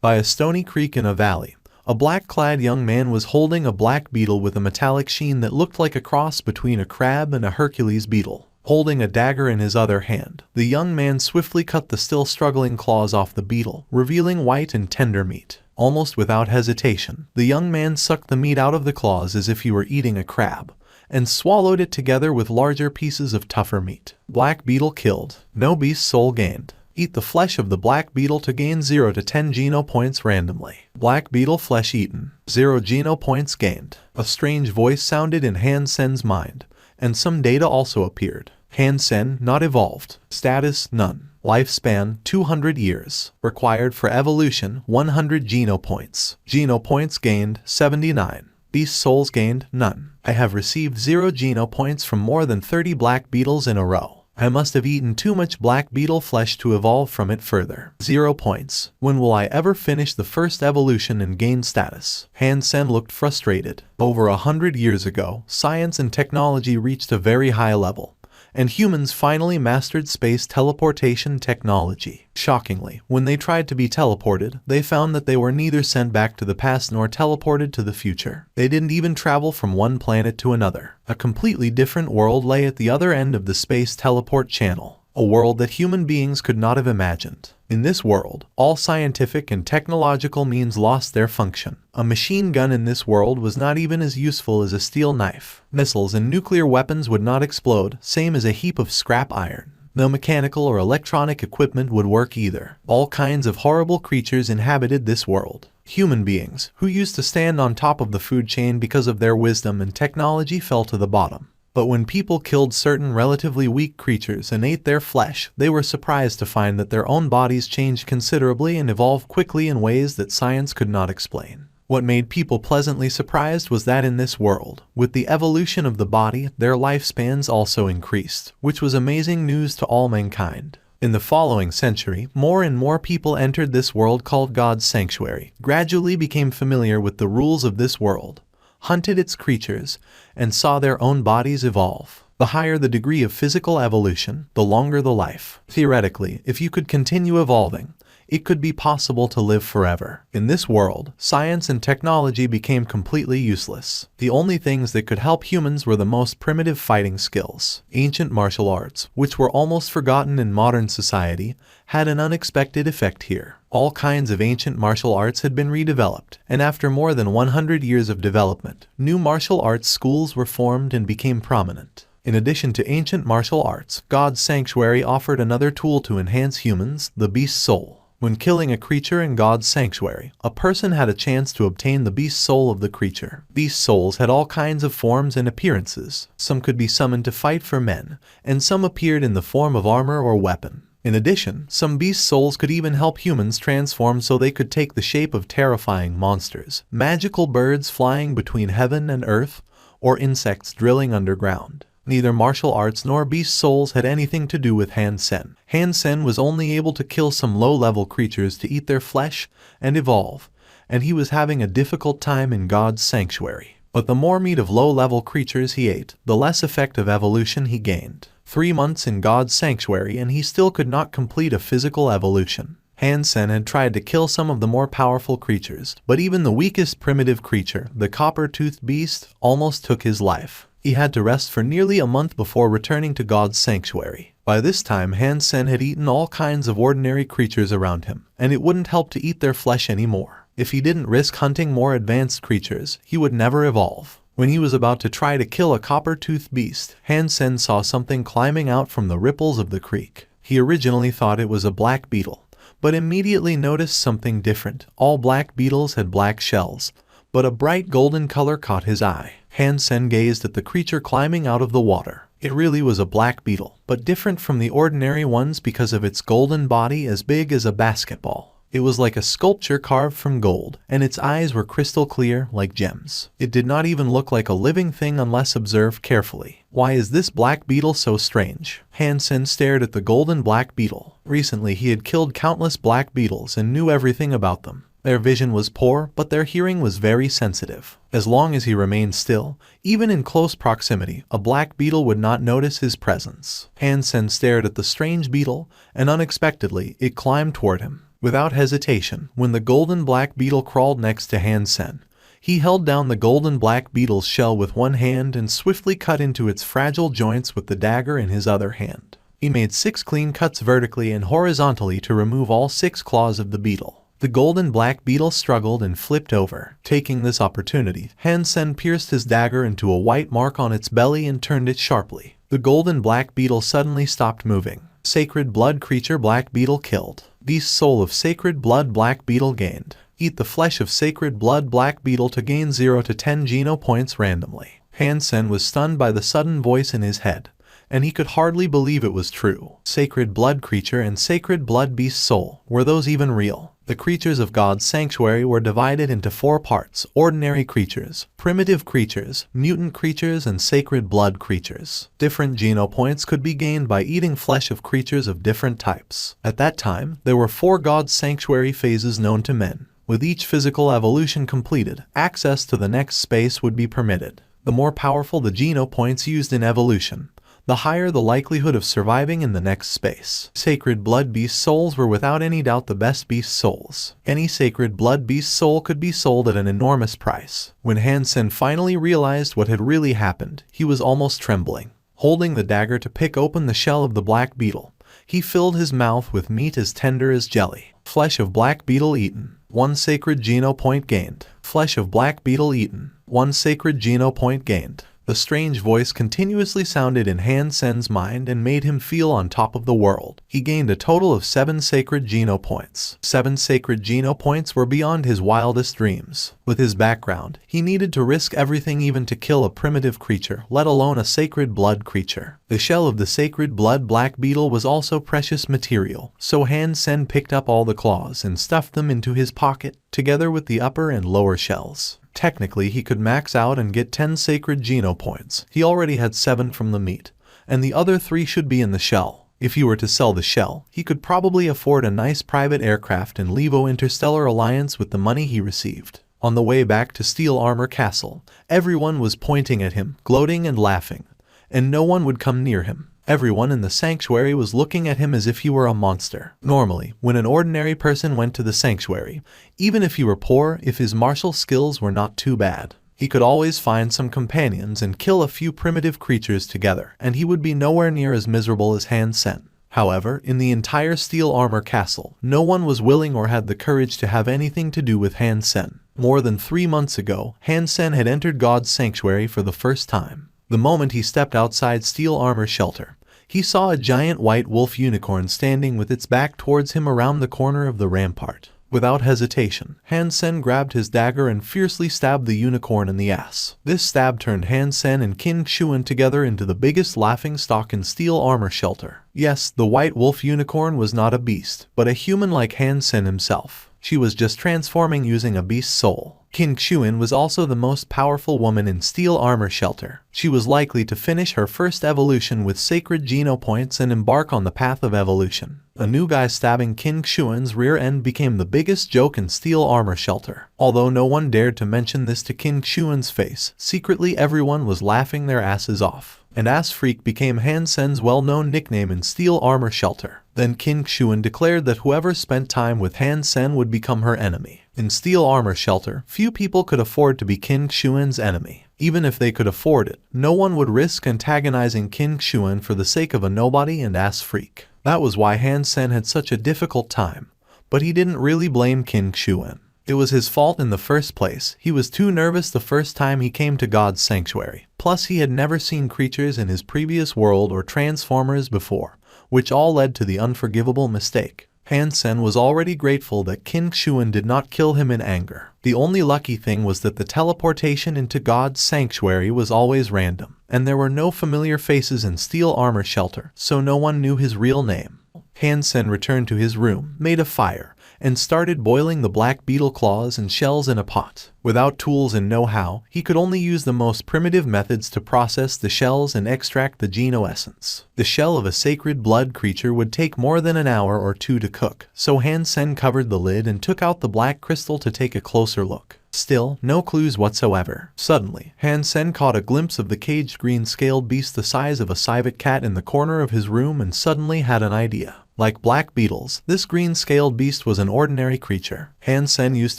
By a stony creek in a valley, a black-clad young man was holding a black beetle with a metallic sheen that looked like a cross between a crab and a Hercules beetle. Holding a dagger in his other hand, the young man swiftly cut the still struggling claws off the beetle, revealing white and tender meat. Almost without hesitation, the young man sucked the meat out of the claws as if he were eating a crab, and swallowed it together with larger pieces of tougher meat. Black beetle killed. No beast soul gained. Eat the flesh of the black beetle to gain 0 to 10 geno points randomly. Black beetle flesh eaten. 0 geno points gained. A strange voice sounded in Hansen's mind, and some data also appeared. Hansen not evolved. Status none. Lifespan 200 years. Required for evolution 100 geno points. Geno points gained 79. Beast souls gained none. I have received 0 geno points from more than 30 black beetles in a row. I must have eaten too much black beetle flesh to evolve from it further. 0 points. When will I ever finish the first evolution and gain status? Hansen looked frustrated. Over 100 years ago, science and technology reached a very high level, and humans finally mastered space teleportation technology. Shockingly, when they tried to be teleported, they found that they were neither sent back to the past nor teleported to the future. They didn't even travel from one planet to another. A completely different world lay at the other end of the space teleport channel, a world that human beings could not have imagined. In this world, all scientific and technological means lost their function. A machine gun in this world was not even as useful as a steel knife. Missiles and nuclear weapons would not explode, same as a heap of scrap iron. No mechanical or electronic equipment would work either. All kinds of horrible creatures inhabited this world. Human beings, who used to stand on top of the food chain because of their wisdom and technology, fell to the bottom. But when people killed certain relatively weak creatures and ate their flesh, they were surprised to find that their own bodies changed considerably and evolved quickly in ways that science could not explain. What made people pleasantly surprised was that in this world, with the evolution of the body, their lifespans also increased, which was amazing news to all mankind. In the following century, more and more people entered this world called God's sanctuary, gradually became familiar with the rules of this world, hunted its creatures, and saw their own bodies evolve. The higher the degree of physical evolution, the longer the life. Theoretically, if you could continue evolving, it could be possible to live forever. In this world, science and technology became completely useless. The only things that could help humans were the most primitive fighting skills. Ancient martial arts, which were almost forgotten in modern society, had an unexpected effect here. All kinds of ancient martial arts had been redeveloped, and after more than 100 years of development, new martial arts schools were formed and became prominent. In addition to ancient martial arts, God's sanctuary offered another tool to enhance humans, the beast soul. When killing a creature in God's sanctuary, a person had a chance to obtain the beast soul of the creature. Beast souls had all kinds of forms and appearances. Some could be summoned to fight for men, and some appeared in the form of armor or weapon. In addition, some beast souls could even help humans transform so they could take the shape of terrifying monsters, magical birds flying between heaven and earth, or insects drilling underground. Neither martial arts nor beast souls had anything to do with Hansen. Hansen was only able to kill some low-level creatures to eat their flesh and evolve, and he was having a difficult time in God's sanctuary. But the more meat of low-level creatures he ate, the less effective evolution he gained. 3 months in God's sanctuary and he still could not complete a physical evolution. Hansen had tried to kill some of the more powerful creatures, but even the weakest primitive creature, the copper-toothed beast, almost took his life. He had to rest for nearly a month before returning to God's sanctuary. By this time, Hansen had eaten all kinds of ordinary creatures around him, and it wouldn't help to eat their flesh anymore. If he didn't risk hunting more advanced creatures, he would never evolve. When he was about to try to kill a copper-toothed beast, Hansen saw something climbing out from the ripples of the creek. He originally thought it was a black beetle, but immediately noticed something different. All black beetles had black shells, but a bright golden color caught his eye. Hansen gazed at the creature climbing out of the water. It really was a black beetle, but different from the ordinary ones because of its golden body as big as a basketball. It was like a sculpture carved from gold, and its eyes were crystal clear like gems. It did not even look like a living thing unless observed carefully. Why is this black beetle so strange? Hansen stared at the golden black beetle. Recently he had killed countless black beetles and knew everything about them. Their vision was poor, but their hearing was very sensitive. As long as he remained still, even in close proximity, a black beetle would not notice his presence. Hansen stared at the strange beetle, and unexpectedly, it climbed toward him. Without hesitation, when the golden black beetle crawled next to Hansen, he held down the golden black beetle's shell with one hand and swiftly cut into its fragile joints with the dagger in his other hand. He made 6 clean cuts vertically and horizontally to remove all 6 claws of the beetle. The golden black beetle struggled and flipped over. Taking this opportunity, Hansen pierced his dagger into a white mark on its belly and turned it sharply. The golden black beetle suddenly stopped moving. Sacred blood creature black beetle killed. Beast soul of sacred blood black beetle gained. Eat the flesh of sacred blood black beetle to gain 0 to 10 geno points randomly. Hansen was stunned by the sudden voice in his head, and he could hardly believe it was true. Sacred blood creature and sacred blood beast soul, were those even real? The creatures of God's sanctuary were divided into 4 parts: ordinary creatures, primitive creatures, mutant creatures, and sacred blood creatures. Different geno points could be gained by eating flesh of creatures of different types. At that time, there were 4 God's sanctuary phases known to men. With each physical evolution completed, access to the next space would be permitted. The more powerful the geno points used in evolution, the higher the likelihood of surviving in the next space. Sacred blood beast souls were without any doubt the best beast souls. Any sacred blood beast soul could be sold at an enormous price. When Hansen finally realized what had really happened, he was almost trembling. Holding the dagger to pick open the shell of the black beetle, he filled his mouth with meat as tender as jelly. Flesh of black beetle eaten. 1 sacred geno point gained. Flesh of black beetle eaten. 1 sacred geno point gained. The strange voice continuously sounded in Hansen's mind and made him feel on top of the world. He gained a total of 7 sacred geno points. 7 sacred geno points were beyond his wildest dreams. With his background, he needed to risk everything even to kill a primitive creature, let alone a sacred blood creature. The shell of the sacred blood black beetle was also precious material, so Hansen picked up all the claws and stuffed them into his pocket, together with the upper and lower shells. Technically, he could max out and get 10 sacred geno points. He already had 7 from the meat, and the other 3 should be in the shell. If he were to sell the shell, he could probably afford a nice private aircraft and leave Interstellar Alliance with the money he received. On the way back to Steel Armor Castle, everyone was pointing at him, gloating and laughing, and no one would come near him. Everyone in the sanctuary was looking at him as if he were a monster. Normally, when an ordinary person went to the sanctuary, even if he were poor, if his martial skills were not too bad, he could always find some companions and kill a few primitive creatures together, and he would be nowhere near as miserable as Hansen. However, in the entire Steel Armor Castle, no one was willing or had the courage to have anything to do with Hansen. More than 3 months ago, Hansen had entered God's sanctuary for the first time. The moment he stepped outside Steel Armor Shelter, he saw a giant white wolf unicorn standing with its back towards him around the corner of the rampart. Without hesitation, Hansen grabbed his dagger and fiercely stabbed the unicorn in the ass. This stab turned Hansen and Qin Xuan together into the biggest laughingstock in Steel Armor Shelter. Yes, the white wolf unicorn was not a beast, but a human like Hansen himself. She was just transforming using a beast's soul. Qin Xuan was also the most powerful woman in Steel Armor Shelter. She was likely to finish her first evolution with sacred geno points and embark on the path of evolution. A new guy stabbing Qin Xuan's rear end became the biggest joke in Steel Armor Shelter. Although no one dared to mention this to Qin Xuan's face, secretly everyone was laughing their asses off. And Ass Freak became Hansen's well-known nickname in Steel Armor Shelter. Then Qin Xuan declared that whoever spent time with Hansen would become her enemy. In Steel Armor Shelter, few people could afford to be Qin Xuan's enemy. Even if they could afford it, no one would risk antagonizing Qin Xuan for the sake of a nobody and Ass Freak. That was why Hansen had such a difficult time, but he didn't really blame Qin Xuan. It was his fault in the first place. He was too nervous the first time he came to God's sanctuary. Plus, he had never seen creatures in his previous world or transformers before, which all led to the unforgivable mistake. Hansen was already grateful that Qin Xuan did not kill him in anger. The only lucky thing was that the teleportation into God's sanctuary was always random, and there were no familiar faces in Steel Armor Shelter, so no one knew his real name. Hansen returned to his room, made a fire, and started boiling the black beetle claws and shells in a pot. Without tools and know-how, he could only use the most primitive methods to process the shells and extract the geno essence. The shell of a sacred blood creature would take more than an hour or 2 to cook, so Hansen covered the lid and took out the black crystal to take a closer look. Still, no clues whatsoever. Suddenly, Hansen caught a glimpse of the caged green-scaled beast the size of a civet cat in the corner of his room and suddenly had an idea. Like black beetles, this green-scaled beast was an ordinary creature. Hansen used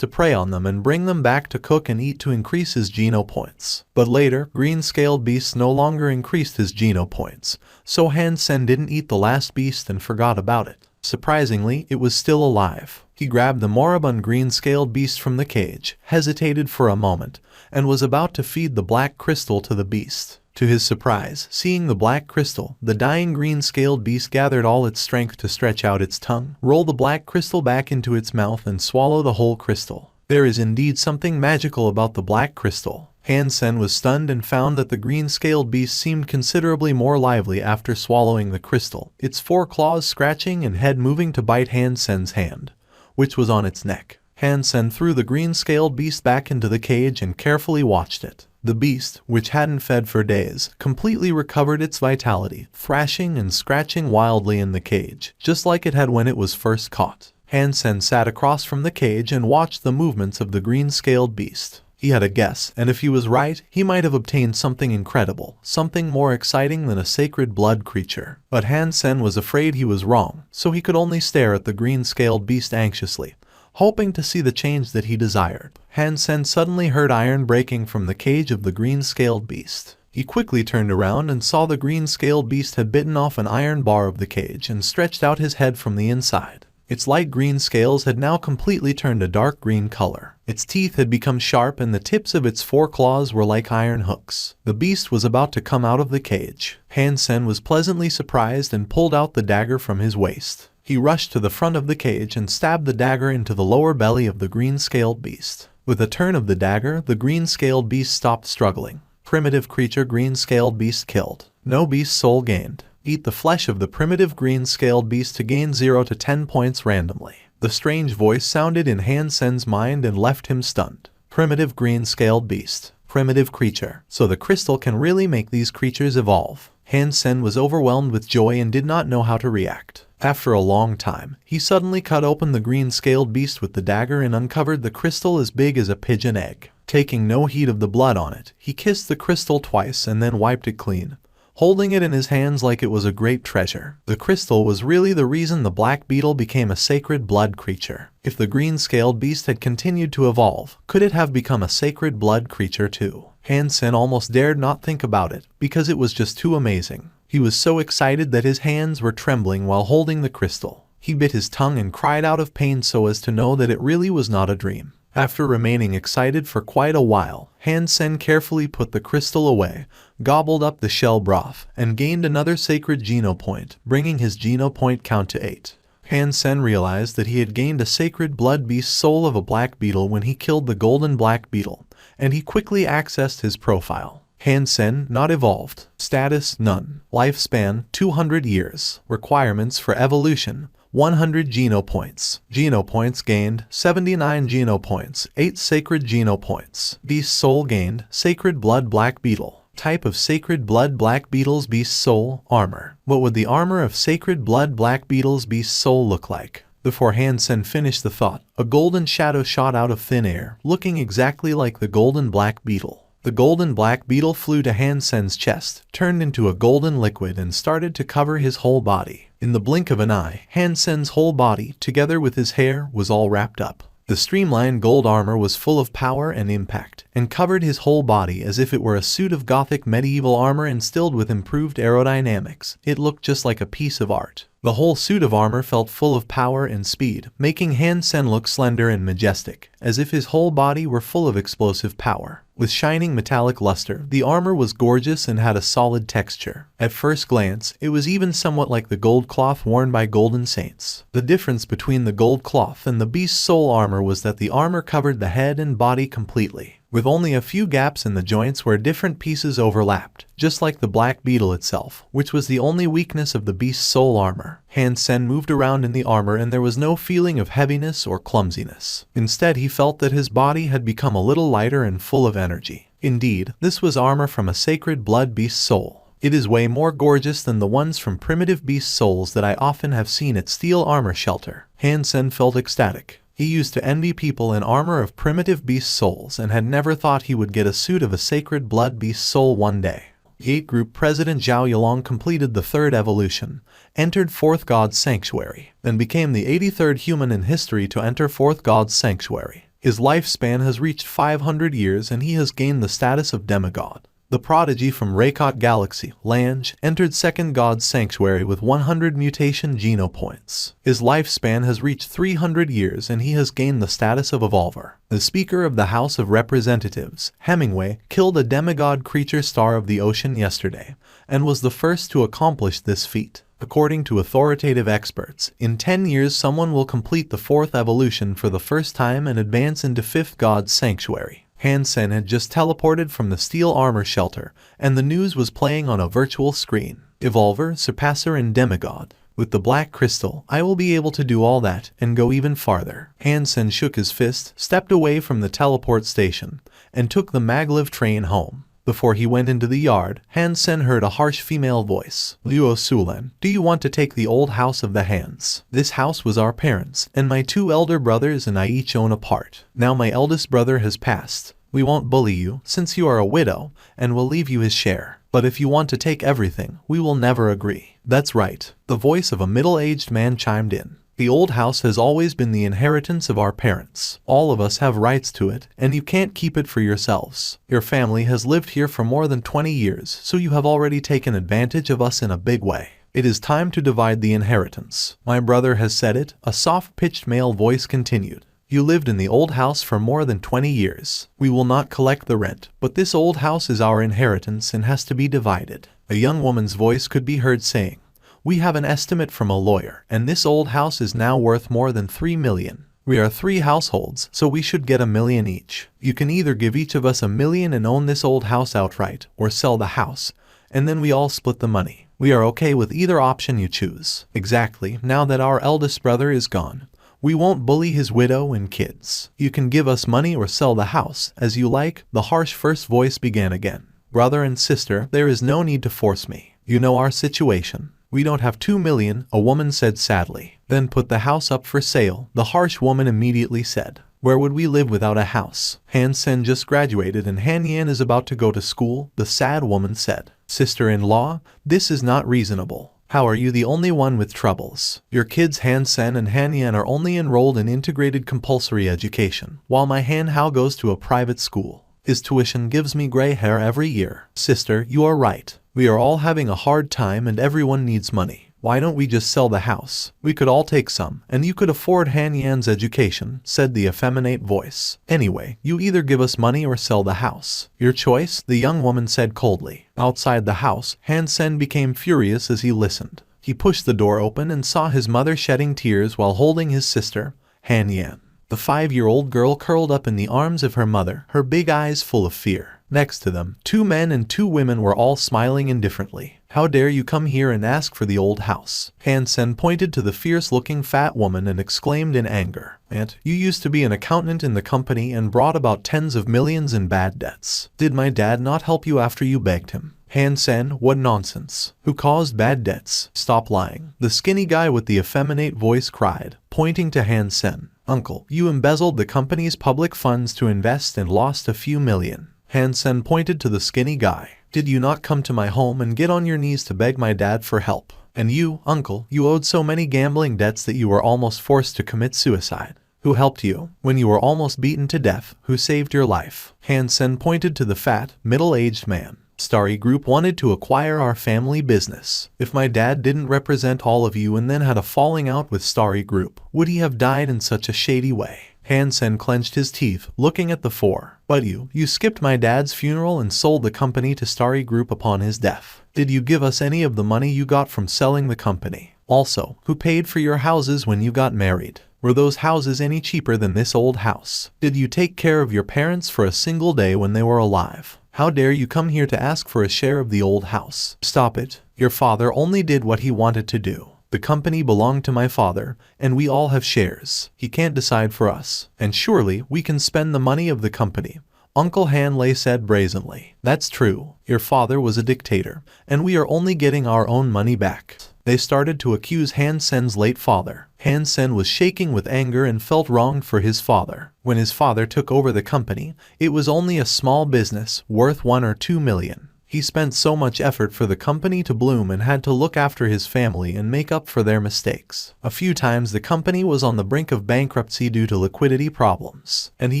to prey on them and bring them back to cook and eat to increase his geno points. But later, green-scaled beasts no longer increased his geno points, so Hansen didn't eat the last beast and forgot about it. Surprisingly, it was still alive. He grabbed the moribund green-scaled beast from the cage, hesitated for a moment, and was about to feed the black crystal to the beast. To his surprise, seeing the black crystal, the dying green-scaled beast gathered all its strength to stretch out its tongue, roll the black crystal back into its mouth and swallow the whole crystal. There is indeed something magical about the black crystal. Hansen was stunned and found that the green-scaled beast seemed considerably more lively after swallowing the crystal, its 4 claws scratching and head moving to bite Hansen's hand, which was on its neck. Hansen threw the green-scaled beast back into the cage and carefully watched it. The beast, which hadn't fed for days, completely recovered its vitality, thrashing and scratching wildly in the cage, just like it had when it was first caught. Hansen sat across from the cage and watched the movements of the green-scaled beast. He had a guess, and if he was right, he might have obtained something incredible, something more exciting than a sacred blood creature. But Hansen was afraid he was wrong, so he could only stare at the green-scaled beast anxiously, hoping to see the change that he desired. Hansen suddenly heard iron breaking from the cage of the green-scaled beast. He quickly turned around and saw the green-scaled beast had bitten off an iron bar of the cage and stretched out his head from the inside. Its light green scales had now completely turned a dark green color. Its teeth had become sharp and the tips of its 4 claws were like iron hooks. The beast was about to come out of the cage. Hansen was pleasantly surprised and pulled out the dagger from his waist. He rushed to the front of the cage and stabbed the dagger into the lower belly of the green-scaled beast. With a turn of the dagger, the green-scaled beast stopped struggling. Primitive creature green-scaled beast killed. No beast soul gained. Eat the flesh of the primitive green-scaled beast to gain 0 to 10 points randomly. The strange voice sounded in Hansen's mind and left him stunned. Primitive green-scaled beast. Primitive creature. So the crystal can really make these creatures evolve. Hansen was overwhelmed with joy and did not know how to react. After a long time, he suddenly cut open the green-scaled beast with the dagger and uncovered the crystal as big as a pigeon egg. Taking no heed of the blood on it, he kissed the crystal twice and then wiped it clean, holding it in his hands like it was a great treasure. The crystal was really the reason the black beetle became a sacred blood creature. If the green-scaled beast had continued to evolve, could it have become a sacred blood creature too? Hansen almost dared not think about it, because it was just too amazing. He was so excited that his hands were trembling while holding the crystal. He bit his tongue and cried out of pain so as to know that it really was not a dream. After remaining excited for quite a while, Hansen carefully put the crystal away, gobbled up the shell broth, and gained another sacred geno point, bringing his geno point count to 8. Hansen realized that he had gained a sacred blood beast soul of a black beetle when he killed the golden black beetle, and he quickly accessed his profile. Hansen, not evolved. Status, none. Lifespan, 200 years. Requirements for evolution, 100 geno points. Geno points gained, 79 geno points, 8 sacred geno points. Beast soul gained, sacred blood black beetle. Type of sacred blood black beetle's beast soul, armor. What would the armor of sacred blood black beetle's beast soul look like? Before Hansen finished the thought, a golden shadow shot out of thin air, looking exactly like the golden black beetle. The golden black beetle flew to Hansen's chest, turned into a golden liquid and started to cover his whole body. In the blink of an eye, Hansen's whole body, together with his hair, was all wrapped up. The streamlined gold armor was full of power and impact, and covered his whole body as if it were a suit of Gothic medieval armor instilled with improved aerodynamics. It looked just like a piece of art. The whole suit of armor felt full of power and speed, making Hansen look slender and majestic, as if his whole body were full of explosive power. With shining metallic luster, the armor was gorgeous and had a solid texture. At first glance, it was even somewhat like the gold cloth worn by golden saints. The difference between the gold cloth and the beast's soul armor was that the armor covered the head and body completely, with only a few gaps in the joints where different pieces overlapped, just like the black beetle itself, which was the only weakness of the beast's soul armor. Hansen moved around in the armor and there was no feeling of heaviness or clumsiness. Instead, he felt that his body had become a little lighter and full of energy. Indeed, this was armor from a sacred blood beast soul. It is way more gorgeous than the ones from primitive beast souls that I often have seen at Steel Armor Shelter. Hansen felt ecstatic. He used to envy people in armor of primitive beast souls and had never thought he would get a suit of a sacred blood beast soul one day. Gate Group President Zhao Yilong completed the third evolution, entered Fourth God's Sanctuary, and became the 83rd human in history to enter Fourth God's Sanctuary. His lifespan has reached 500 years and he has gained the status of demigod. The prodigy from Rakot Galaxy, Lange, entered Second God's Sanctuary with 100 mutation genopoints. His lifespan has reached 300 years and he has gained the status of Evolver. The Speaker of the House of Representatives, Hemingway, killed a demigod creature star of the ocean yesterday, and was the first to accomplish this feat. According to authoritative experts, in 10 years someone will complete the fourth evolution for the first time and advance into Fifth God's Sanctuary. Hansen had just teleported from the steel armor shelter, and the news was playing on a virtual screen. Evolver, Surpasser and Demigod. With the black crystal, I will be able to do all that and go even farther. Hansen shook his fist, stepped away from the teleport station, and took the maglev train home. Before he went into the yard, Hansen heard a harsh female voice. Luo Sulan, do you want to take the old house of the Hans? This house was our parents, and my two elder brothers and I each own a part. Now my eldest brother has passed. We won't bully you, since you are a widow, and will leave you his share. But if you want to take everything, we will never agree. That's right. The voice of a middle-aged man chimed in. The old house has always been the inheritance of our parents. All of us have rights to it, and you can't keep it for yourselves. Your family has lived here for more than 20 years, so you have already taken advantage of us in a big way. It is time to divide the inheritance. My brother has said it, a soft-pitched male voice continued. You lived in the old house for more than 20 years. We will not collect the rent, but this old house is our inheritance and has to be divided. A young woman's voice could be heard saying, we have an estimate from a lawyer, and this old house is now worth more than 3 million. We are 3 households, so we should get $1 million each. You can either give each of us $1 million and own this old house outright, or sell the house, and then we all split the money. We are okay with either option you choose. Exactly, now that our eldest brother is gone, we won't bully his widow and kids. You can give us money or sell the house, as you like, the harsh first voice began again. Brother and sister, there is no need to force me. You know our situation. We don't have 2 million, a woman said sadly. Then put the house up for sale, the harsh woman immediately said. Where would we live without a house? Hansen just graduated and Han Yan is about to go to school, the sad woman said. Sister-in-law, this is not reasonable. How are you the only one with troubles? Your kids Hansen and Han Yan are only enrolled in integrated compulsory education, while my Han Hao goes to a private school. His tuition gives me gray hair every year. Sister, you are right. We are all having a hard time and everyone needs money. Why don't we just sell the house? We could all take some, and you could afford Han Yan's education, said the effeminate voice. Anyway, you either give us money or sell the house. Your choice, the young woman said coldly. Outside the house, Hansen became furious as he listened. He pushed the door open and saw his mother shedding tears while holding his sister, Han Yan. The 5-year-old girl curled up in the arms of her mother, her big eyes full of fear. Next to them, 2 men and 2 women were all smiling indifferently. How dare you come here and ask for the old house? Hansen pointed to the fierce-looking fat woman and exclaimed in anger. Aunt, you used to be an accountant in the company and brought about tens of millions in bad debts. Did my dad not help you after you begged him? Hansen, what nonsense. Who caused bad debts? Stop lying. The skinny guy with the effeminate voice cried, pointing to Hansen. Uncle, you embezzled the company's public funds to invest and lost a few million. Hansen pointed to the skinny guy. Did you not come to my home and get on your knees to beg my dad for help? And you, uncle, you owed so many gambling debts that you were almost forced to commit suicide. Who helped you? When you were almost beaten to death, who saved your life? Hansen pointed to the fat, middle-aged man. Starry Group wanted to acquire our family business. If my dad didn't represent all of you and then had a falling out with Starry Group, would he have died in such a shady way? Hansen clenched his teeth, looking at the 4. But you skipped my dad's funeral and sold the company to Starry Group upon his death. Did you give us any of the money you got from selling the company? Also, who paid for your houses when you got married? Were those houses any cheaper than this old house? Did you take care of your parents for a single day when they were alive? How dare you come here to ask for a share of the old house? Stop it. Your father only did what he wanted to do. The company belonged to my father, and we all have shares. He can't decide for us. And surely, we can spend the money of the company. Uncle Hanley said brazenly. That's true. Your father was a dictator, and we are only getting our own money back. They started to accuse Hansen's late father. Hansen was shaking with anger and felt wronged for his father. When his father took over the company, it was only a small business, worth 1 or 2 million. He spent so much effort for the company to bloom and had to look after his family and make up for their mistakes. A few times the company was on the brink of bankruptcy due to liquidity problems, and he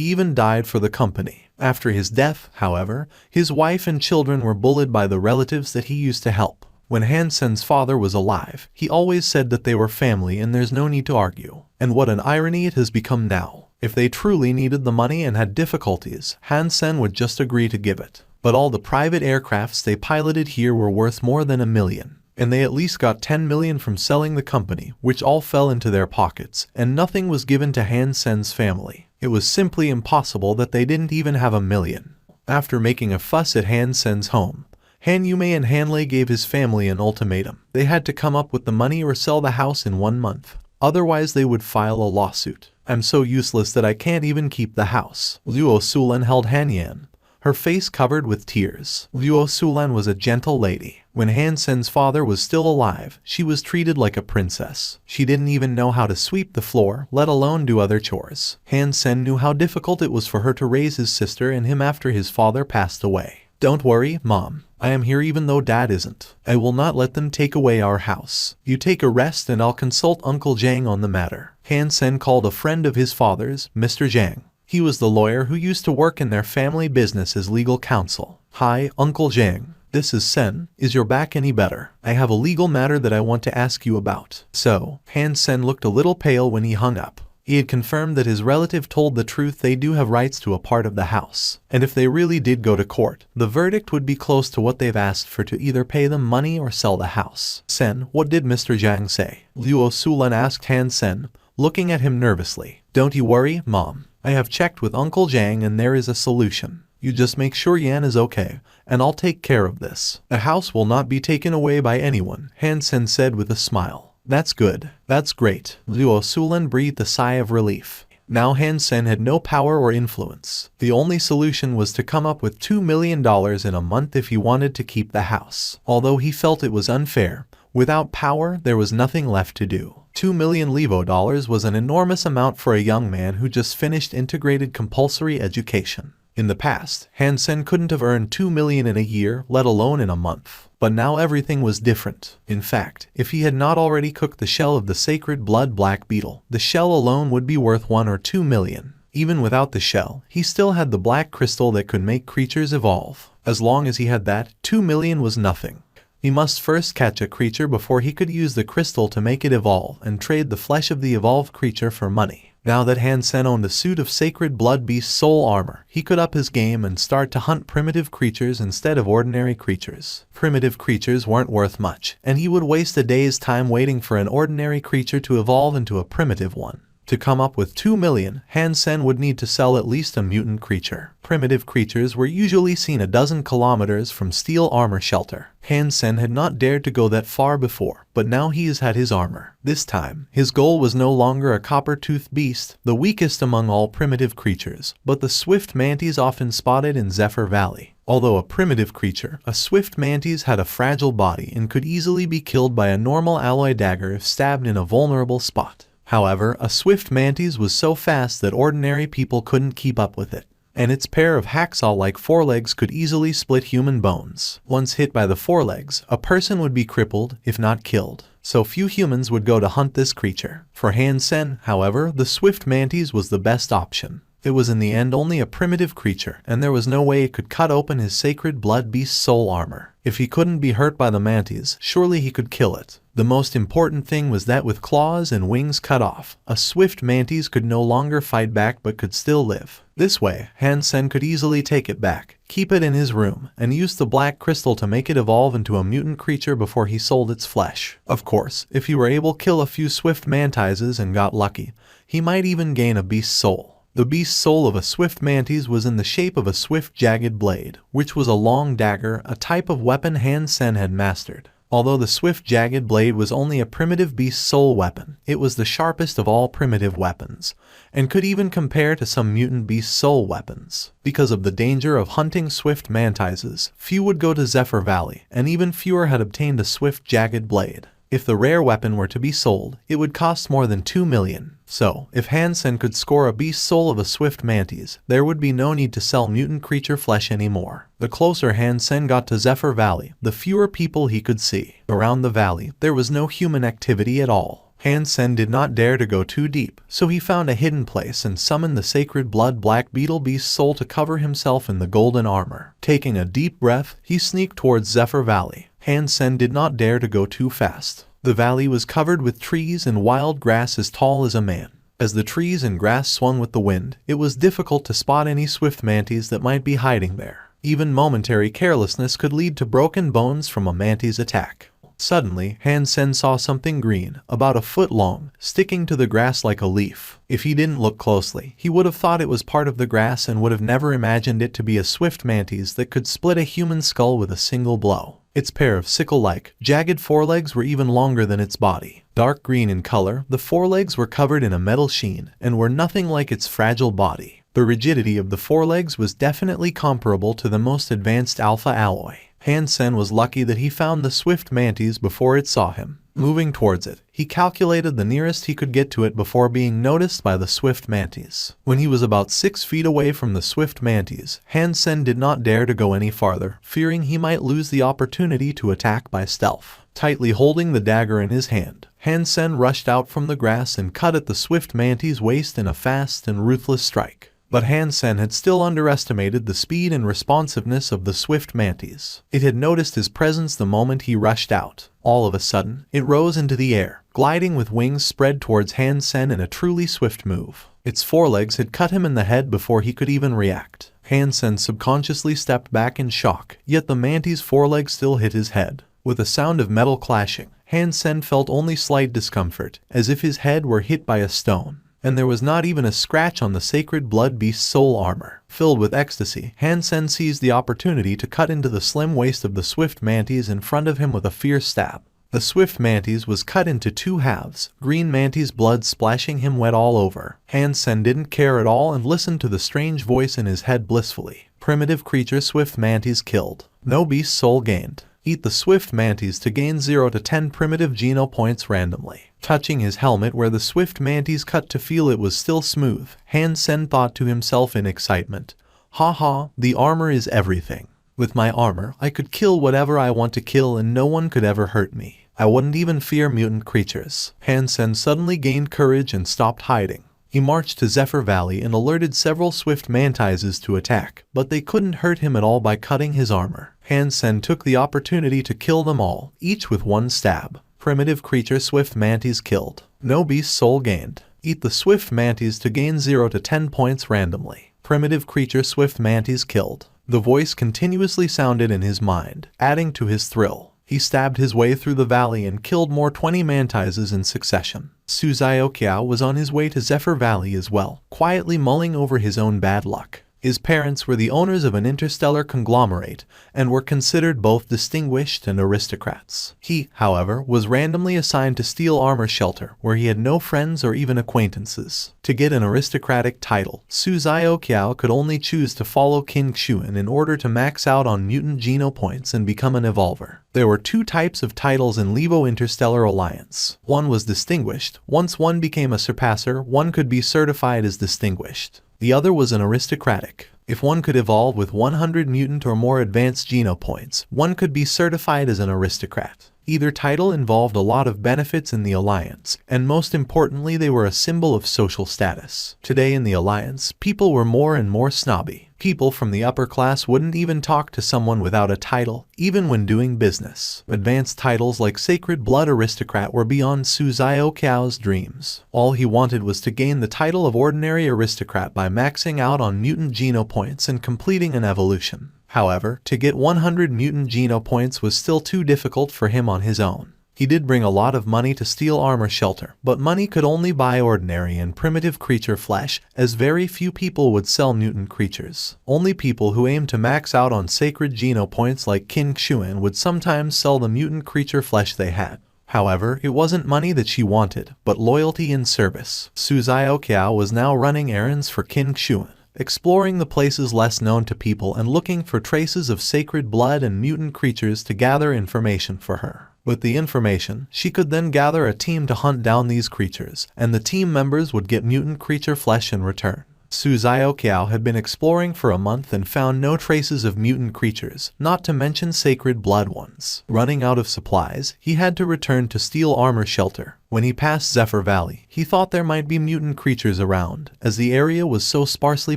even died for the company. After his death, however, his wife and children were bullied by the relatives that he used to help. When Hansen's father was alive, he always said that they were family and there's no need to argue. And what an irony it has become now. If they truly needed the money and had difficulties, Hansen would just agree to give it. But all the private aircrafts they piloted here were worth more than $1 million. And they at least got $10 million from selling the company, which all fell into their pockets, and nothing was given to Hansen's family. It was simply impossible that they didn't even have $1 million. After making a fuss at Hansen's home, Han Yume and Hanlei gave his family an ultimatum. They had to come up with the money or sell the house in 1 month. Otherwise they would file a lawsuit. I'm so useless that I can't even keep the house. Luo Sulan held Han Yan, her face covered with tears. Luo Sulan was a gentle lady. When Hansen's father was still alive, she was treated like a princess. She didn't even know how to sweep the floor, let alone do other chores. Hansen knew how difficult it was for her to raise his sister and him after his father passed away. Don't worry, Mom. I am here even though Dad isn't. I will not let them take away our house. You take a rest and I'll consult Uncle Zhang on the matter. Hansen called a friend of his father's, Mr. Zhang. He was the lawyer who used to work in their family business as legal counsel. Hi, Uncle Zhang. This is Sen. Is your back any better? I have a legal matter that I want to ask you about. So, Hansen looked a little pale when he hung up. He had confirmed that his relative told the truth. They do have rights to a part of the house. And if they really did go to court, the verdict would be close to what they've asked for to either pay them money or sell the house. Sen, what did Mr. Zhang say? Luo Sulan asked Hansen, looking at him nervously. Don't you worry, Mom. I have checked with Uncle Zhang and there is a solution. You just make sure Yan is okay, and I'll take care of this. The house will not be taken away by anyone, Hansen said with a smile. That's good. That's great. Luo Sulan breathed a sigh of relief. Now Hansen had no power or influence. The only solution was to come up with $2 million in a month if he wanted to keep the house. Although he felt it was unfair, without power there was nothing left to do. 2 million Levo dollars was an enormous amount for a young man who just finished integrated compulsory education. In the past, Hansen couldn't have earned 2 million in a year, let alone in a month. But now everything was different. In fact, if he had not already cooked the shell of the sacred blood black beetle, the shell alone would be worth 1 or 2 million. Even without the shell, he still had the black crystal that could make creatures evolve. As long as he had that, 2 million was nothing. He must first catch a creature before he could use the crystal to make it evolve and trade the flesh of the evolved creature for money. Now that Hansen owned a suit of sacred blood beast soul armor, he could up his game and start to hunt primitive creatures instead of ordinary creatures. Primitive creatures weren't worth much, and he would waste a day's time waiting for an ordinary creature to evolve into a primitive one. To come up with 2 million, Hansen would need to sell at least a mutant creature. Primitive creatures were usually seen a dozen kilometers from steel armor shelter. Hansen had not dared to go that far before, but now he has had his armor. This time, his goal was no longer a copper-toothed beast, the weakest among all primitive creatures, but the swift mantis often spotted in Zephyr Valley. Although a primitive creature, a swift mantis had a fragile body and could easily be killed by a normal alloy dagger if stabbed in a vulnerable spot. However, a swift mantis was so fast that ordinary people couldn't keep up with it, and its pair of hacksaw-like forelegs could easily split human bones. Once hit by the forelegs, a person would be crippled, if not killed. So few humans would go to hunt this creature. For Hansen, however, the swift mantis was the best option. It was in the end only a primitive creature, and there was no way it could cut open his sacred blood beast soul armor. If he couldn't be hurt by the mantis, surely he could kill it. The most important thing was that with claws and wings cut off, a swift mantis could no longer fight back but could still live. This way, Hansen could easily take it back, keep it in his room, and use the black crystal to make it evolve into a mutant creature before he sold its flesh. Of course, if he were able to kill a few swift mantises and got lucky, he might even gain a beast soul. The beast soul of a swift mantis was in the shape of a swift jagged blade, which was a long dagger, a type of weapon Hansen had mastered. Although the swift jagged blade was only a primitive beast soul weapon, it was the sharpest of all primitive weapons, and could even compare to some mutant beast soul weapons. Because of the danger of hunting swift mantises, few would go to Zephyr Valley, and even fewer had obtained a swift jagged blade. If the rare weapon were to be sold, it would cost more than 2 million. So, if Hansen could score a beast soul of a swift mantis, there would be no need to sell mutant creature flesh anymore. The closer Hansen got to Zephyr Valley, the fewer people he could see. Around the valley, there was no human activity at all. Hansen did not dare to go too deep, so he found a hidden place and summoned the sacred blood black beetle beast soul to cover himself in the golden armor. Taking a deep breath, he sneaked towards Zephyr Valley. Hansen did not dare to go too fast. The valley was covered with trees and wild grass as tall as a man. As the trees and grass swung with the wind, it was difficult to spot any swift mantis that might be hiding there. Even momentary carelessness could lead to broken bones from a mantis attack. Suddenly, Hansen saw something green, about a foot long, sticking to the grass like a leaf. If he didn't look closely, he would have thought it was part of the grass and would have never imagined it to be a swift mantis that could split a human skull with a single blow. Its pair of sickle-like, jagged forelegs were even longer than its body. Dark green in color, the forelegs were covered in a metal sheen and were nothing like its fragile body. The rigidity of the forelegs was definitely comparable to the most advanced alpha alloy. Hansen was lucky that he found the swift mantis before it saw him. Moving towards it, he calculated the nearest he could get to it before being noticed by the swift mantis. When he was about 6 feet away from the swift mantis, Hansen did not dare to go any farther, fearing he might lose the opportunity to attack by stealth. Tightly holding the dagger in his hand, Hansen rushed out from the grass and cut at the swift mantis' waist in a fast and ruthless strike. But Hansen had still underestimated the speed and responsiveness of the swift mantis. It had noticed his presence the moment he rushed out. All of a sudden, it rose into the air, gliding with wings spread towards Hansen in a truly swift move. Its forelegs had cut him in the head before he could even react. Hansen subconsciously stepped back in shock, yet the mantis' forelegs still hit his head. With a sound of metal clashing, Hansen felt only slight discomfort, as if his head were hit by a stone. And there was not even a scratch on the sacred blood beast soul armor. Filled with ecstasy, Hansen seized the opportunity to cut into the slim waist of the swift mantis in front of him with a fierce stab. The swift mantis was cut into 2 halves, green mantis blood splashing him wet all over. Hansen didn't care at all and listened to the strange voice in his head blissfully. Primitive creature swift mantis killed. No beast soul gained. Eat the swift mantis to gain 0 to 10 primitive geno points randomly. Touching his helmet where the swift mantis cut to feel it was still smooth, Hansen thought to himself in excitement, "Ha, the armor is everything. With my armor, I could kill whatever I want to kill and no one could ever hurt me. I wouldn't even fear mutant creatures." Hansen suddenly gained courage and stopped hiding. He marched to Zephyr Valley and alerted several swift mantises to attack, but they couldn't hurt him at all by cutting his armor. Hansen took the opportunity to kill them all, each with 1 stab. Primitive creature swift mantis killed. No beast soul gained. Eat the swift mantis to gain 0 to 10 points randomly. Primitive creature swift mantis killed. The voice continuously sounded in his mind, adding to his thrill. He stabbed his way through the valley and killed more 20 mantises in succession. Suzaokiao was on his way to Zephyr Valley as well, quietly mulling over his own bad luck. His parents were the owners of an interstellar conglomerate and were considered both distinguished and aristocrats. He, however, was randomly assigned to Steel Armor Shelter, where he had no friends or even acquaintances. To get an aristocratic title, Suzaokiao could only choose to follow King Xuan in order to max out on mutant geno points and become an evolver. There were 2 types of titles in Levo Interstellar Alliance. One was distinguished. Once one became a surpasser, one could be certified as distinguished. The other was an aristocratic. If one could evolve with 100 mutant or more advanced geno points, one could be certified as an aristocrat. Either title involved a lot of benefits in the Alliance, and most importantly they were a symbol of social status. Today in the Alliance, people were more and more snobby. People from the upper class wouldn't even talk to someone without a title, even when doing business. Advanced titles like Sacred Blood Aristocrat were beyond Suzaokiao's dreams. All he wanted was to gain the title of Ordinary Aristocrat by maxing out on mutant geno points and completing an evolution. However, to get 100 mutant geno points was still too difficult for him on his own. He did bring a lot of money to Steel Armor Shelter, but money could only buy ordinary and primitive creature flesh, as very few people would sell mutant creatures. Only people who aimed to max out on sacred geno points like King Xuan would sometimes sell the mutant creature flesh they had. However, it wasn't money that she wanted, but loyalty and service. Suzaokiao was now running errands for King Xuan, exploring the places less known to people and looking for traces of sacred blood and mutant creatures to gather information for her. With the information, she could then gather a team to hunt down these creatures, and the team members would get mutant creature flesh in return. Su Xiaoqiao had been exploring for a month and found no traces of mutant creatures, not to mention sacred blood ones. Running out of supplies, he had to return to Steel Armor Shelter. When he passed Zephyr Valley, he thought there might be mutant creatures around, as the area was so sparsely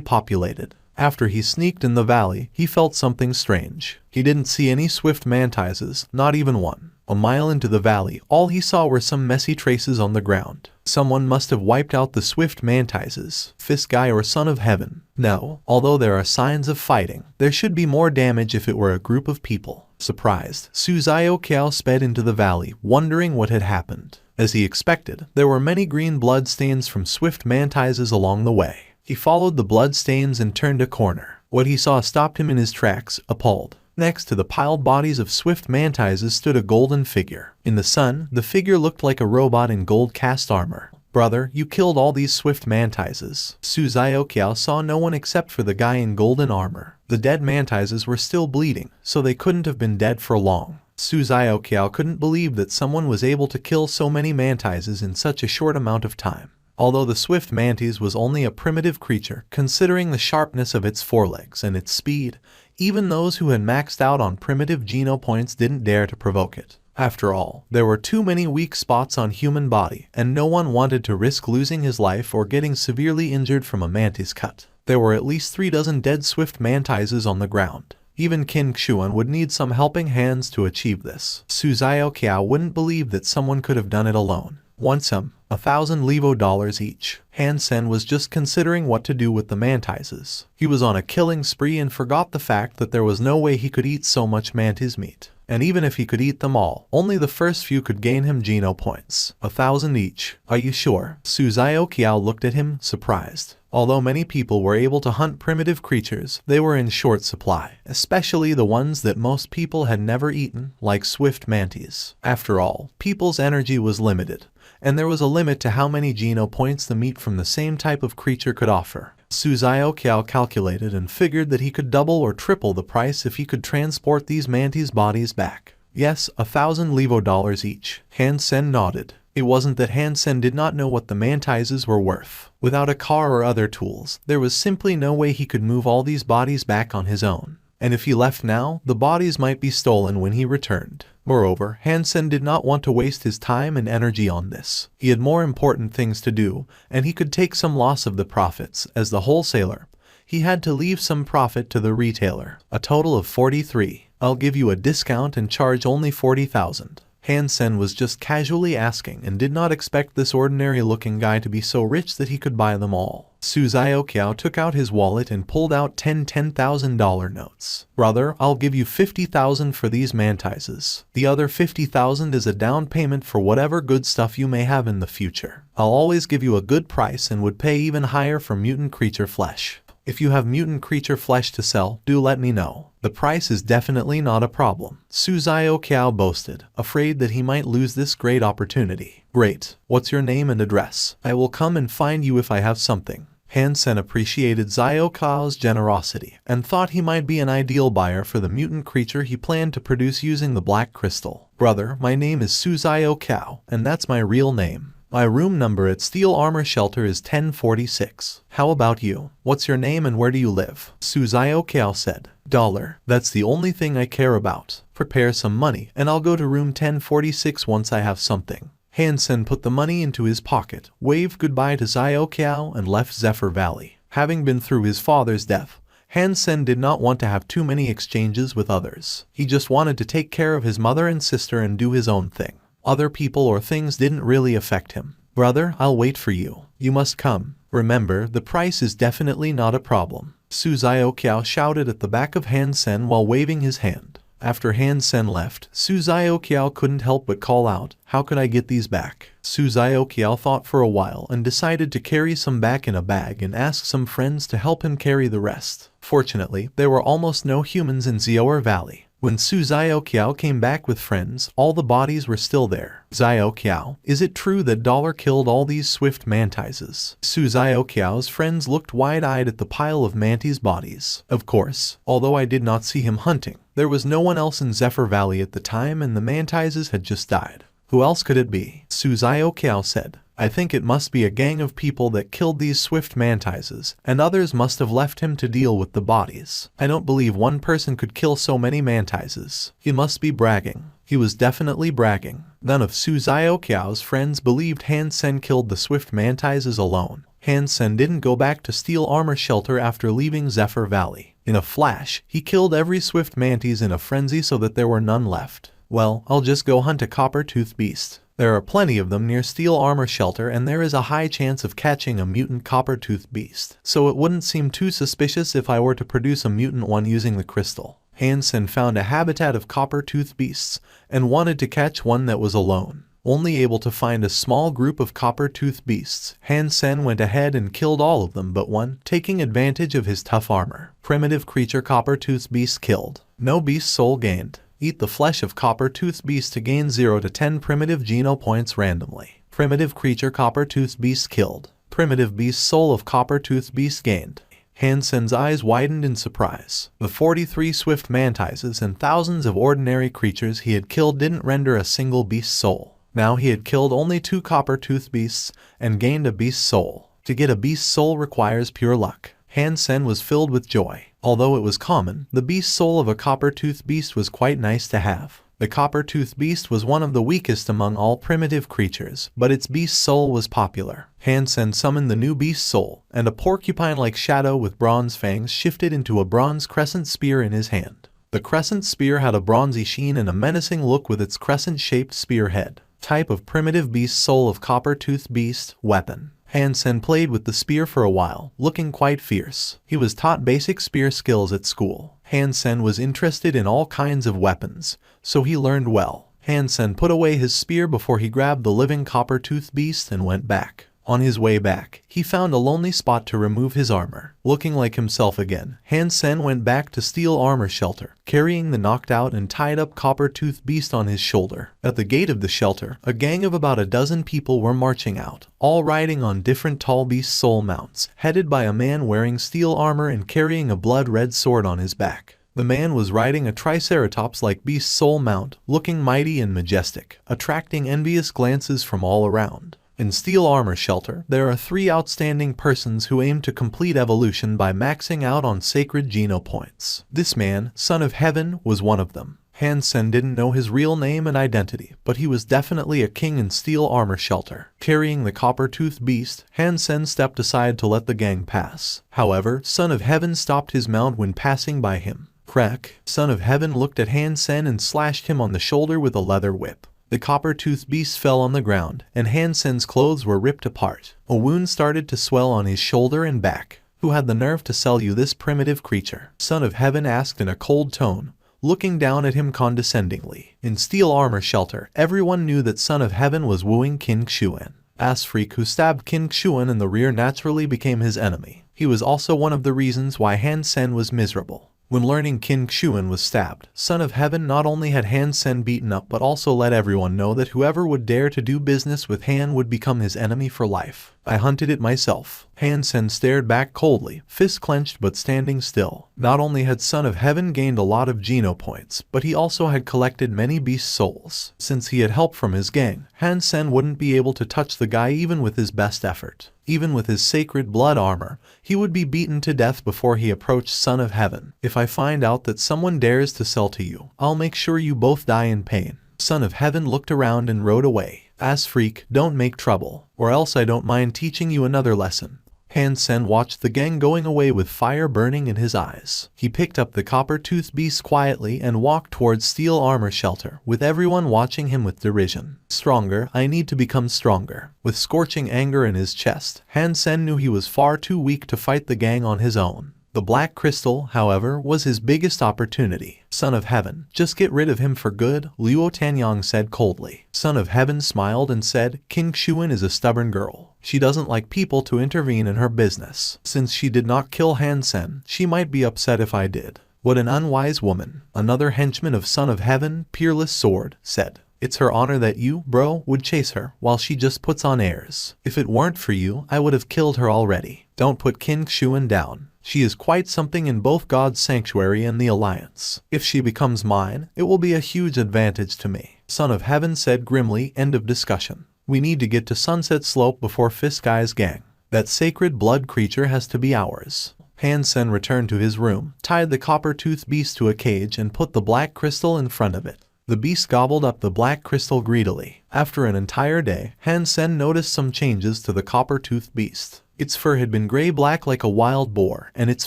populated. After he sneaked in the valley, he felt something strange. He didn't see any swift mantises, not even one. A mile into the valley, all he saw were some messy traces on the ground. Someone must have wiped out the swift mantises, Fist Guy or Son of Heaven. No, although there are signs of fighting, there should be more damage if it were a group of people. Surprised, Su Xiaoqiao sped into the valley, wondering what had happened. As he expected, there were many green blood stains from swift mantises along the way. He followed the blood stains and turned a corner. What he saw stopped him in his tracks, appalled. Next to the piled bodies of swift mantises stood a golden figure. In the sun, the figure looked like a robot in gold cast armor. Brother, you killed all these swift mantises. Su Xiaoqiao saw no one except for the guy in golden armor. The dead mantises were still bleeding, so they couldn't have been dead for long. Su Xiaoqiao couldn't believe that someone was able to kill so many mantises in such a short amount of time. Although the swift mantis was only a primitive creature, considering the sharpness of its forelegs and its speed, even those who had maxed out on primitive geno points didn't dare to provoke it. After all, there were too many weak spots on human body, and no one wanted to risk losing his life or getting severely injured from a mantis cut. There were at least 3 dozen dead swift mantises on the ground. Even Qin Xuan would need some helping hands to achieve this. Su Xiaoqiao wouldn't believe that someone could have done it alone. Want some? 1,000 Levo dollars each. Hansen was just considering what to do with the mantises. He was on a killing spree and forgot the fact that there was no way he could eat so much mantis meat. And even if he could eat them all, only the first few could gain him geno points. 1,000 each. Are you sure? Su Xiaoqiao looked at him, surprised. Although many people were able to hunt primitive creatures, they were in short supply, especially the ones that most people had never eaten, like swift mantis. After all, people's energy was limited, and there was a limit to how many geno points the meat from the same type of creature could offer. Su Xiaoqiao calculated and figured that he could double or triple the price if he could transport these mantis' bodies back. Yes, 1,000 Levo dollars each. Hansen nodded. It wasn't that Hansen did not know what the mantises were worth. Without a car or other tools, there was simply no way he could move all these bodies back on his own. And if he left now, the bodies might be stolen when he returned. Moreover, Hansen did not want to waste his time and energy on this. He had more important things to do, and he could take some loss of the profits. As the wholesaler, he had to leave some profit to the retailer. A total of 43. I'll give you a discount and charge only 40,000. Hansen was just casually asking and did not expect this ordinary-looking guy to be so rich that he could buy them all. Su Xiaoqiao took out his wallet and pulled out 10 $10,000 notes. Brother, I'll give you 50,000 for these mantises. The other 50,000 is a down payment for whatever good stuff you may have in the future. I'll always give you a good price and would pay even higher for mutant creature flesh. If you have mutant creature flesh to sell, do let me know. The price is definitely not a problem. Su Xiaoqiao boasted, afraid that he might lose this great opportunity. Great. What's your name and address? I will come and find you if I have something. Hansen appreciated Xiaoqiao's generosity and thought he might be an ideal buyer for the mutant creature he planned to produce using the black crystal. Brother, my name is Su Xiaoqiao, and that's my real name. My room number at Steel Armor Shelter is 1046. How about you? What's your name and where do you live? Su Xiaoqiao said. $. That's the only thing I care about. Prepare some money and I'll go to room 1046 once I have something. Hansen put the money into his pocket, waved goodbye to Xiaoqiao and left Zephyr Valley. Having been through his father's death, Hansen did not want to have too many exchanges with others. He just wanted to take care of his mother and sister and do his own thing. Other people or things didn't really affect him. Brother, I'll wait for you. You must come. Remember, the price is definitely not a problem. Su Xiaoqiao shouted at the back of Hansen while waving his hand. After Hansen left, Su Xiaoqiao couldn't help but call out, how could I get these back? Su Xiaoqiao thought for a while and decided to carry some back in a bag and ask some friends to help him carry the rest. Fortunately, there were almost no humans in Ziour Valley. When Su Xiaoqiao came back with friends, all the bodies were still there. Xiaoqiao, is it true that Dollar killed all these swift mantises? Su Xiaoqiao's friends looked wide-eyed at the pile of mantis bodies. Of course, although I did not see him hunting, there was no one else in Zephyr Valley at the time and the mantises had just died. Who else could it be? Su Xiaoqiao said. I think it must be a gang of people that killed these swift mantises, and others must have left him to deal with the bodies. I don't believe one person could kill so many mantises. He must be bragging. He was definitely bragging. None of Su Xiaoqiao's friends believed Hansen killed the swift mantises alone. Hansen didn't go back to Steel Armor Shelter after leaving Zephyr Valley. In a flash, he killed every swift mantis in a frenzy so that there were none left. Well, I'll just go hunt a copper-toothed beast. There are plenty of them near Steel Armor Shelter and there is a high chance of catching a mutant copper-toothed beast, so it wouldn't seem too suspicious if I were to produce a mutant one using the crystal. Hansen found a habitat of copper-toothed beasts and wanted to catch one that was alone. Only able to find a small group of copper-toothed beasts, Hansen went ahead and killed all of them but one, taking advantage of his tough armor. Primitive creature copper-toothed beast killed. No beast soul gained. Eat the flesh of copper-toothed beast to gain 0 to 10 primitive geno points randomly. Primitive creature copper-toothed beast killed. Primitive beast soul of copper-toothed beast gained. Hansen's eyes widened in surprise. The 43 swift mantises and thousands of ordinary creatures he had killed didn't render a single beast soul. Now he had killed only 2 copper-toothed beasts and gained a beast soul. To get a beast soul requires pure luck. Hansen was filled with joy. Although it was common, the beast soul of a copper-toothed beast was quite nice to have. The copper-toothed beast was one of the weakest among all primitive creatures, but its beast soul was popular. Hansen summoned the new beast soul, and a porcupine-like shadow with bronze fangs shifted into a bronze crescent spear in his hand. The crescent spear had a bronzy sheen and a menacing look with its crescent-shaped spearhead. Type of primitive beast soul of copper-toothed beast, weapon. Hansen played with the spear for a while, looking quite fierce. He was taught basic spear skills at school. Hansen was interested in all kinds of weapons, so he learned well. Hansen put away his spear before he grabbed the living copper-toothed beast and went back. On his way back, he found a lonely spot to remove his armor. Looking like himself again, Hansen went back to Steel Armor Shelter, carrying the knocked out and tied up copper-toothed beast on his shoulder. At the gate of the shelter, a gang of about a dozen people were marching out, all riding on different tall beast soul mounts, headed by a man wearing steel armor and carrying a blood-red sword on his back. The man was riding a triceratops-like beast soul mount, looking mighty and majestic, attracting envious glances from all around. In Steel Armor Shelter, there are 3 outstanding persons who aim to complete evolution by maxing out on sacred geno points. This man, Son of Heaven, was one of them. Hansen didn't know his real name and identity, but he was definitely a king in Steel Armor Shelter. Carrying the copper-toothed beast, Hansen stepped aside to let the gang pass. However, Son of Heaven stopped his mount when passing by him. Crack! Son of Heaven looked at Hansen and slashed him on the shoulder with a leather whip. The copper-toothed beast fell on the ground, and Hansen's clothes were ripped apart. A wound started to swell on his shoulder and back. Who had the nerve to sell you this primitive creature? Son of Heaven asked in a cold tone, looking down at him condescendingly. In Steel Armor Shelter, everyone knew that Son of Heaven was wooing Qin Xuan. Ass freak who stabbed Qin Xuan in the rear naturally became his enemy. He was also one of the reasons why Hansen was miserable. When learning Qin Xuan was stabbed, Son of Heaven not only had Hansen beaten up but also let everyone know that whoever would dare to do business with Han would become his enemy for life. I hunted it myself. Hansen stared back coldly, fist clenched but standing still. Not only had Son of Heaven gained a lot of geno points, but he also had collected many beast souls. Since he had help from his gang, Hansen wouldn't be able to touch the guy even with his best effort. Even with his sacred blood armor, he would be beaten to death before he approached Son of Heaven. If I find out that someone dares to sell to you, I'll make sure you both die in pain. Son of Heaven looked around and rode away. Ass freak, don't make trouble, or else I don't mind teaching you another lesson. Hansen watched the gang going away with fire burning in his eyes. He picked up the copper-toothed beast quietly and walked towards Steel Armor Shelter, with everyone watching him with derision. Stronger, I need to become stronger. With scorching anger in his chest, Hansen knew he was far too weak to fight the gang on his own. The black crystal, however, was his biggest opportunity. Son of Heaven, just get rid of him for good, Luo Tanyang said coldly. Son of Heaven smiled and said, Qin Xuan is a stubborn girl. She doesn't like people to intervene in her business. Since she did not kill Hansen, she might be upset if I did. "What an unwise woman," another henchman of Son of Heaven, Peerless Sword, said. "It's her honor that you, bro, would chase her while she just puts on airs. If it weren't for you, I would have killed her already. Don't put King Xuan down. She is quite something in both God's sanctuary and the Alliance. If she becomes mine, it will be a huge advantage to me." Son of Heaven said grimly. End of discussion. "We need to get to Sunset Slope before Fiskai's gang. That sacred blood creature has to be ours." Hansen returned to his room, tied the copper-toothed beast to a cage and put the black crystal in front of it. The beast gobbled up the black crystal greedily. After an entire day, Hansen noticed some changes to the copper-toothed beast. Its fur had been gray-black like a wild boar, and its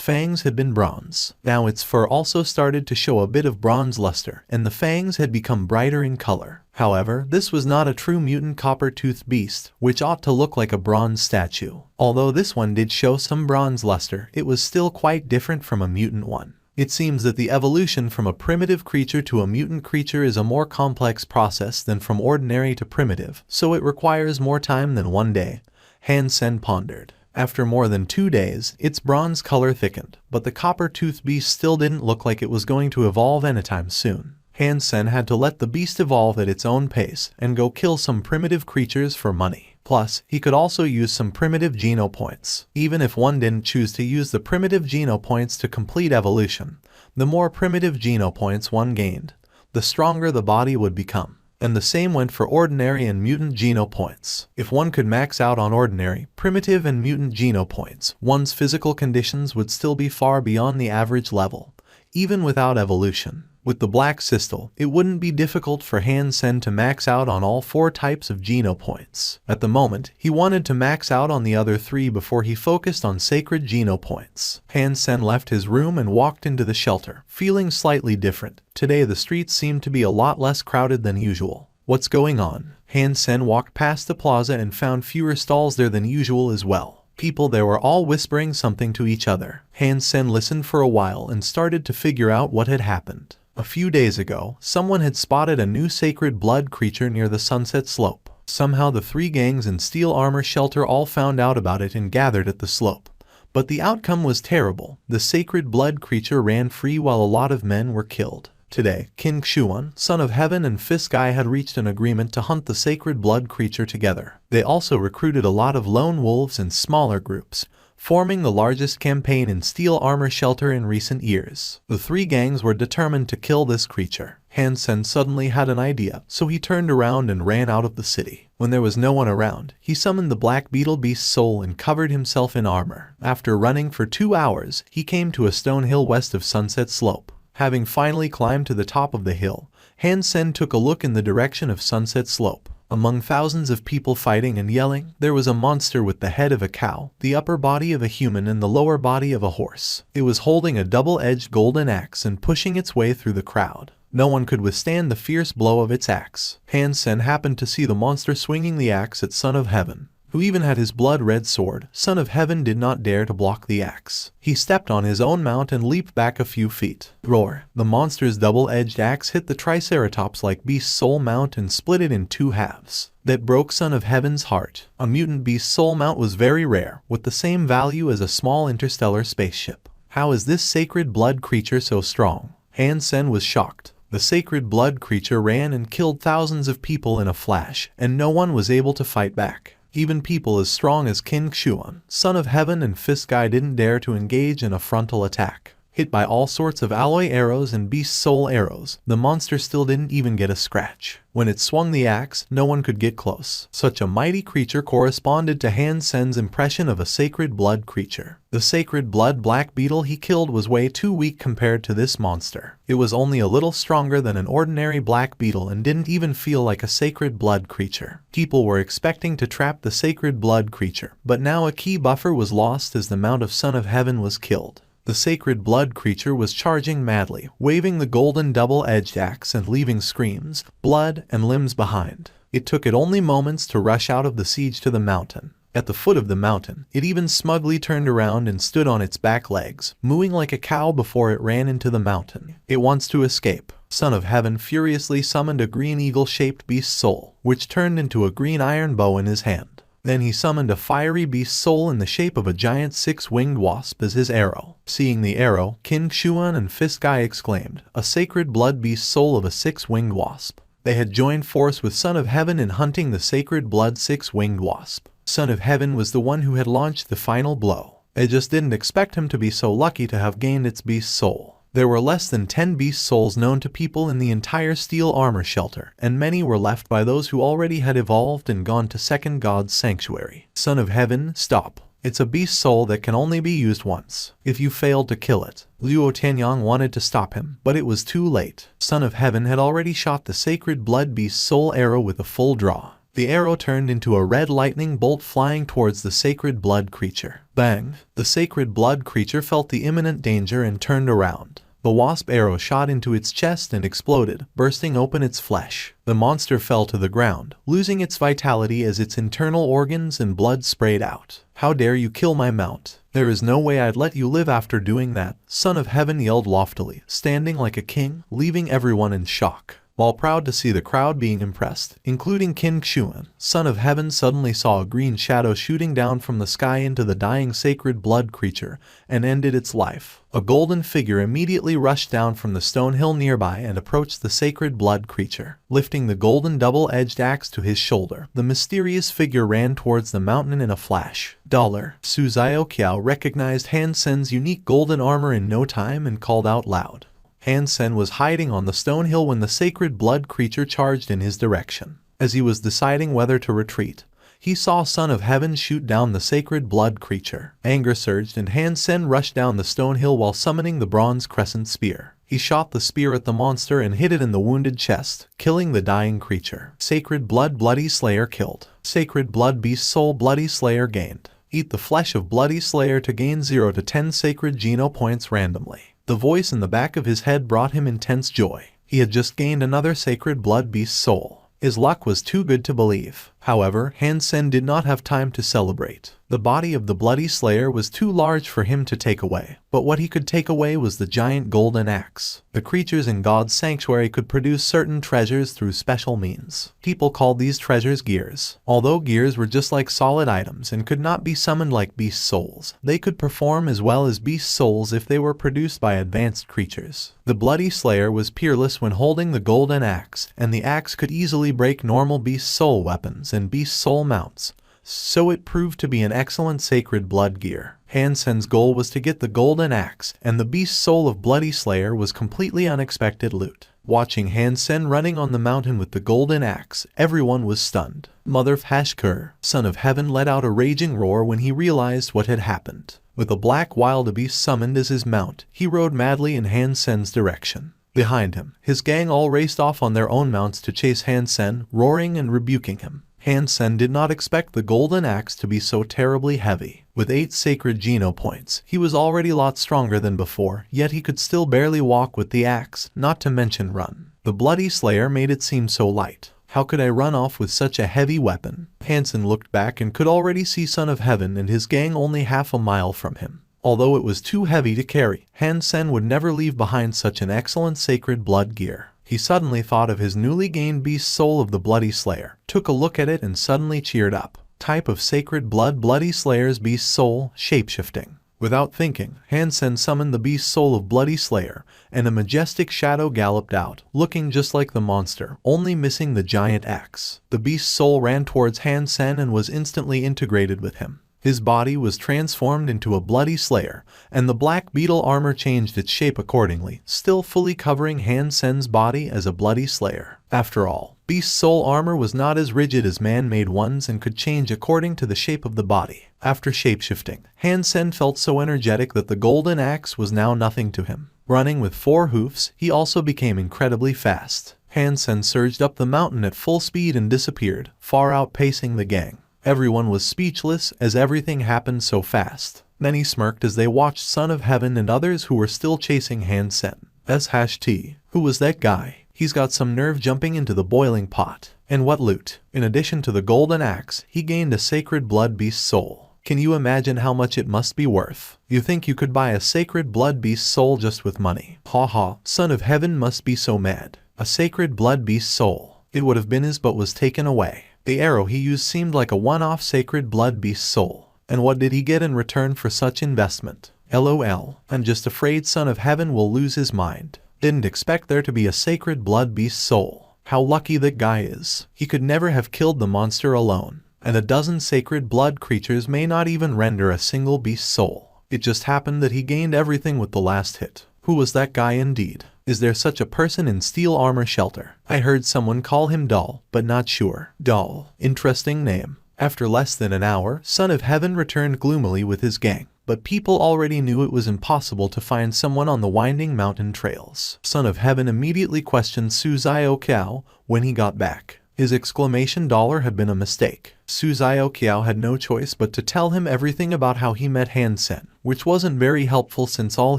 fangs had been bronze. Now its fur also started to show a bit of bronze luster, and the fangs had become brighter in color. However, this was not a true mutant copper-toothed beast, which ought to look like a bronze statue. Although this one did show some bronze luster, it was still quite different from a mutant one. It seems that the evolution from a primitive creature to a mutant creature is a more complex process than from ordinary to primitive, so it requires more time than one day, Hansen pondered. After more than 2 days, its bronze color thickened, but the copper-toothed beast still didn't look like it was going to evolve anytime soon. Hansen had to let the beast evolve at its own pace and go kill some primitive creatures for money. Plus, he could also use some primitive geno points. Even if one didn't choose to use the primitive geno points to complete evolution, the more primitive geno points one gained, the stronger the body would become. And the same went for ordinary and mutant geno points. If one could max out on ordinary, primitive and mutant geno points, one's physical conditions would still be far beyond the average level, even without evolution. With the black crystal, it wouldn't be difficult for Hansen to max out on all 4 types of geno points. At the moment, he wanted to max out on the other 3 before he focused on sacred geno points. Hansen left his room and walked into the shelter, feeling slightly different. Today the streets seemed to be a lot less crowded than usual. What's going on? Hansen walked past the plaza and found fewer stalls there than usual as well. People there were all whispering something to each other. Hansen listened for a while and started to figure out what had happened. A few days ago, someone had spotted a new sacred blood creature near the Sunset Slope. Somehow the 3 gangs in steel armor shelter all found out about it and gathered at the slope. But the outcome was terrible. The sacred blood creature ran free while a lot of men were killed. Today, King Xuan, Son of Heaven and Fiskai had reached an agreement to hunt the sacred blood creature together. They also recruited a lot of lone wolves in smaller groups, forming the largest campaign in steel armor shelter in recent years. The 3 gangs were determined to kill this creature. Hansen suddenly had an idea, so he turned around and ran out of the city. When there was no one around, he summoned the black beetle beast's soul and covered himself in armor. After running for 2 hours, he came to a stone hill west of Sunset Slope. Having finally climbed to the top of the hill, Hansen took a look in the direction of Sunset Slope. Among thousands of people fighting and yelling, there was a monster with the head of a cow, the upper body of a human and the lower body of a horse. It was holding a double-edged golden axe and pushing its way through the crowd. No one could withstand the fierce blow of its axe. Hansen happened to see the monster swinging the axe at Son of Heaven, who even had his blood-red sword. Son of Heaven did not dare to block the axe. He stepped on his own mount and leaped back a few feet. Roar! The monster's double-edged axe hit the Triceratops-like beast's soul mount and split it in 2 halves. That broke Son of Heaven's heart. A mutant beast's soul mount was very rare, with the same value as a small interstellar spaceship. How is this sacred blood creature so strong? Hansen was shocked. The sacred blood creature ran and killed thousands of people in a flash, and no one was able to fight back. Even people as strong as King Xuan, Son of Heaven and Fiskai didn't dare to engage in a frontal attack. Hit by all sorts of alloy arrows and beast soul arrows, the monster still didn't even get a scratch. When it swung the axe, no one could get close. Such a mighty creature corresponded to Hansen's impression of a sacred blood creature. The sacred blood black beetle he killed was way too weak compared to this monster. It was only a little stronger than an ordinary black beetle and didn't even feel like a sacred blood creature. People were expecting to trap the sacred blood creature, but now a key buffer was lost as the mount of Son of Heaven was killed. The sacred blood creature was charging madly, waving the golden double-edged axe and leaving screams, blood, and limbs behind. It took it only moments to rush out of the siege to the mountain. At the foot of the mountain, it even smugly turned around and stood on its back legs, mooing like a cow before it ran into the mountain. It wants to escape. Son of Heaven furiously summoned a green eagle-shaped beast soul, which turned into a green iron bow in his hand. Then he summoned a fiery beast soul in the shape of a giant six-winged wasp as his arrow. Seeing the arrow, King Xuan and Fist Guy exclaimed, "A sacred blood beast soul of a six-winged wasp." They had joined force with Son of Heaven in hunting the sacred blood six-winged wasp. Son of Heaven was the one who had launched the final blow. They just didn't expect him to be so lucky to have gained its beast soul. There were less than 10 beast souls known to people in the entire steel armor shelter, and many were left by those who already had evolved and gone to second God's sanctuary. Son of Heaven, stop. It's a beast soul that can only be used once. If you failed to kill it. Luo Tianyang wanted to stop him, but it was too late. Son of Heaven had already shot the sacred blood beast soul arrow with a full draw. The arrow turned into a red lightning bolt flying towards the sacred blood creature. Bang! The sacred blood creature felt the imminent danger and turned around. The wasp arrow shot into its chest and exploded, bursting open its flesh. The monster fell to the ground, losing its vitality as its internal organs and blood sprayed out. "How dare you kill my mount? There is no way I'd let you live after doing that," Son of Heaven yelled loftily, standing like a king, leaving everyone in shock. While proud to see the crowd being impressed, including King Xuan, Son of Heaven suddenly saw a green shadow shooting down from the sky into the dying sacred blood creature and ended its life. A golden figure immediately rushed down from the stone hill nearby and approached the sacred blood creature. Lifting the golden double-edged axe to his shoulder, the mysterious figure ran towards the mountain in a flash. Su Zioqiao recognized Hansen's unique golden armor in no time and called out loud. Hansen was hiding on the stone hill when the sacred blood creature charged in his direction. As he was deciding whether to retreat, he saw Son of Heaven shoot down the sacred blood creature. Anger surged and Hansen rushed down the stone hill while summoning the bronze crescent spear. He shot the spear at the monster and hit it in the wounded chest, killing the dying creature. Sacred blood Bloody Slayer killed. Sacred blood beast soul Bloody Slayer gained. Eat the flesh of Bloody Slayer to gain 0 to 10 sacred Geno points randomly. The voice in the back of his head brought him intense joy. He had just gained another sacred blood beast soul. His luck was too good to believe. However, Hansen did not have time to celebrate. The body of the Bloody Slayer was too large for him to take away, but what he could take away was the giant golden axe. The creatures in God's sanctuary could produce certain treasures through special means. People called these treasures gears. Although gears were just like solid items and could not be summoned like beast souls, they could perform as well as beast souls if they were produced by advanced creatures. The Bloody Slayer was peerless when holding the golden axe, and the axe could easily break normal beast soul weapons and beast soul mounts. So it proved to be an excellent sacred blood gear. Hansen's goal was to get the golden axe, and the beast soul of Bloody Slayer was completely unexpected loot. Watching Hansen running on the mountain with the golden axe, everyone was stunned. Mother Fashkur, Son of Heaven let out a raging roar when he realized what had happened. With a black wildebeest summoned as his mount, he rode madly in Hansen's direction. Behind him, his gang all raced off on their own mounts to chase Hansen, roaring and rebuking him. Hansen did not expect the golden axe to be so terribly heavy. With 8 sacred Geno points, he was already a lot stronger than before, yet he could still barely walk with the axe, not to mention run. The Bloody Slayer made it seem so light. How could I run off with such a heavy weapon? Hansen looked back and could already see Son of Heaven and his gang only half a mile from him. Although it was too heavy to carry, Hansen would never leave behind such an excellent sacred blood gear. He suddenly thought of his newly gained beast soul of the Bloody Slayer, took a look at it and suddenly cheered up. Type of sacred blood Bloody Slayer's beast soul, shapeshifting. Without thinking, Hansen summoned the beast soul of Bloody Slayer, and a majestic shadow galloped out, looking just like the monster, only missing the giant axe. The beast soul ran towards Hansen and was instantly integrated with him. His body was transformed into a Bloody Slayer, and the black beetle armor changed its shape accordingly, still fully covering Hansen's body as a Bloody Slayer. After all, beast soul armor was not as rigid as man-made ones and could change according to the shape of the body. After shapeshifting, Hansen felt so energetic that the golden axe was now nothing to him. Running with 4 hoofs, he also became incredibly fast. Hansen surged up the mountain at full speed and disappeared, far outpacing the gang. Everyone was speechless as everything happened so fast. Then he smirked as they watched Son of Heaven and others who were still chasing Hansen. T. Who was that guy? He's got some nerve jumping into the boiling pot. And what loot? In addition to the golden axe, he gained a sacred blood beast soul. Can you imagine how much it must be worth? You think you could buy a sacred blood beast soul just with money? Ha ha, Son of Heaven must be so mad. A sacred blood beast soul. It would have been his but was taken away. The arrow he used seemed like a one-off sacred blood beast soul. And what did he get in return for such investment? LOL. I'm just afraid Son of Heaven will lose his mind. Didn't expect there to be a sacred blood beast soul. How lucky that guy is. He could never have killed the monster alone. And a dozen sacred blood creatures may not even render a single beast soul. It just happened that he gained everything with the last hit. Who was that guy indeed? Is there such a person in steel armor shelter? I heard someone call him Doll, but not sure. Doll. Interesting name. After less than an hour, Son of Heaven returned gloomily with his gang. But people already knew it was impossible to find someone on the winding mountain trails. Son of Heaven immediately questioned Suzaio Kiao when he got back. His exclamation dollar had been a mistake. Suzaio Kiao had no choice but to tell him everything about how he met Hansen, which wasn't very helpful since all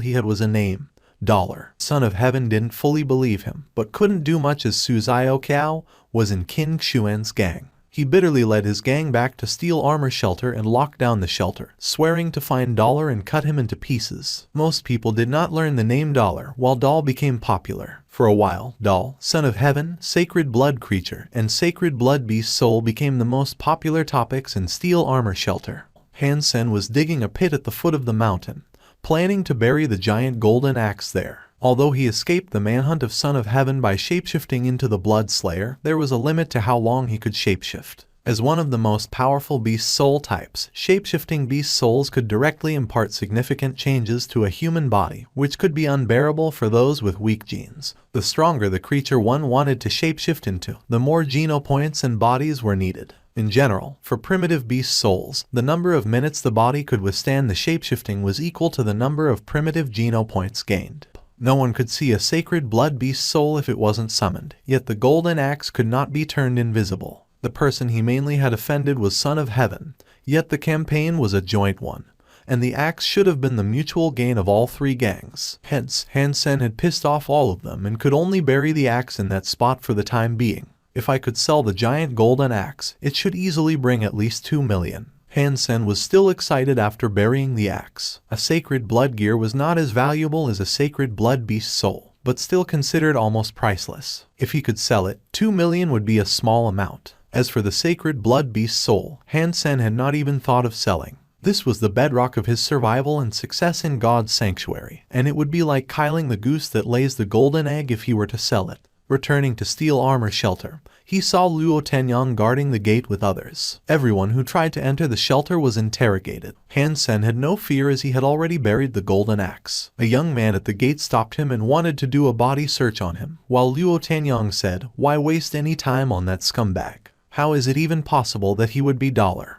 he had was a name. Dollar. Son of Heaven didn't fully believe him, but couldn't do much as Suzaio Kiao was in Qin Xuan's gang. He bitterly led his gang back to Steel Armor Shelter and locked down the shelter, swearing to find Dollar and cut him into pieces. Most people did not learn the name Dollar, while Doll became popular. For a while, Doll, Son of Heaven, Sacred Blood Creature, and Sacred Blood Beast Soul became the most popular topics in Steel Armor Shelter. Hansen was digging a pit at the foot of the mountain, planning to bury the giant golden axe there. Although he escaped the manhunt of Son of Heaven by shapeshifting into the Blood Slayer, there was a limit to how long he could shapeshift. As one of the most powerful beast soul types, shapeshifting beast souls could directly impart significant changes to a human body, which could be unbearable for those with weak genes. The stronger the creature one wanted to shapeshift into, the more genopoints and bodies were needed. In general, for primitive beast souls, the number of minutes the body could withstand the shapeshifting was equal to the number of primitive genopoints gained. No one could see a sacred blood beast soul if it wasn't summoned, yet the golden axe could not be turned invisible. The person he mainly had offended was Son of Heaven, yet the campaign was a joint one, and the axe should have been the mutual gain of all three gangs. Hence, Hansen had pissed off all of them and could only bury the axe in that spot for the time being. If I could sell the giant golden axe, it should easily bring at least 2 million. Hansen was still excited after burying the axe. A sacred blood gear was not as valuable as a sacred blood beast soul, but still considered almost priceless. If he could sell it, 2 million would be a small amount. As for the sacred blood beast soul, Hansen had not even thought of selling. This was the bedrock of his survival and success in God's sanctuary, and it would be like killing the goose that lays the golden egg if he were to sell it. Returning to Steel Armor Shelter, he saw Luo Tenyang guarding the gate with others. Everyone who tried to enter the shelter was interrogated. Hansen had no fear as he had already buried the golden axe. A young man at the gate stopped him and wanted to do a body search on him, while Luo Tenyang said, "Why waste any time on that scumbag? How is it even possible that he would be Dollar?"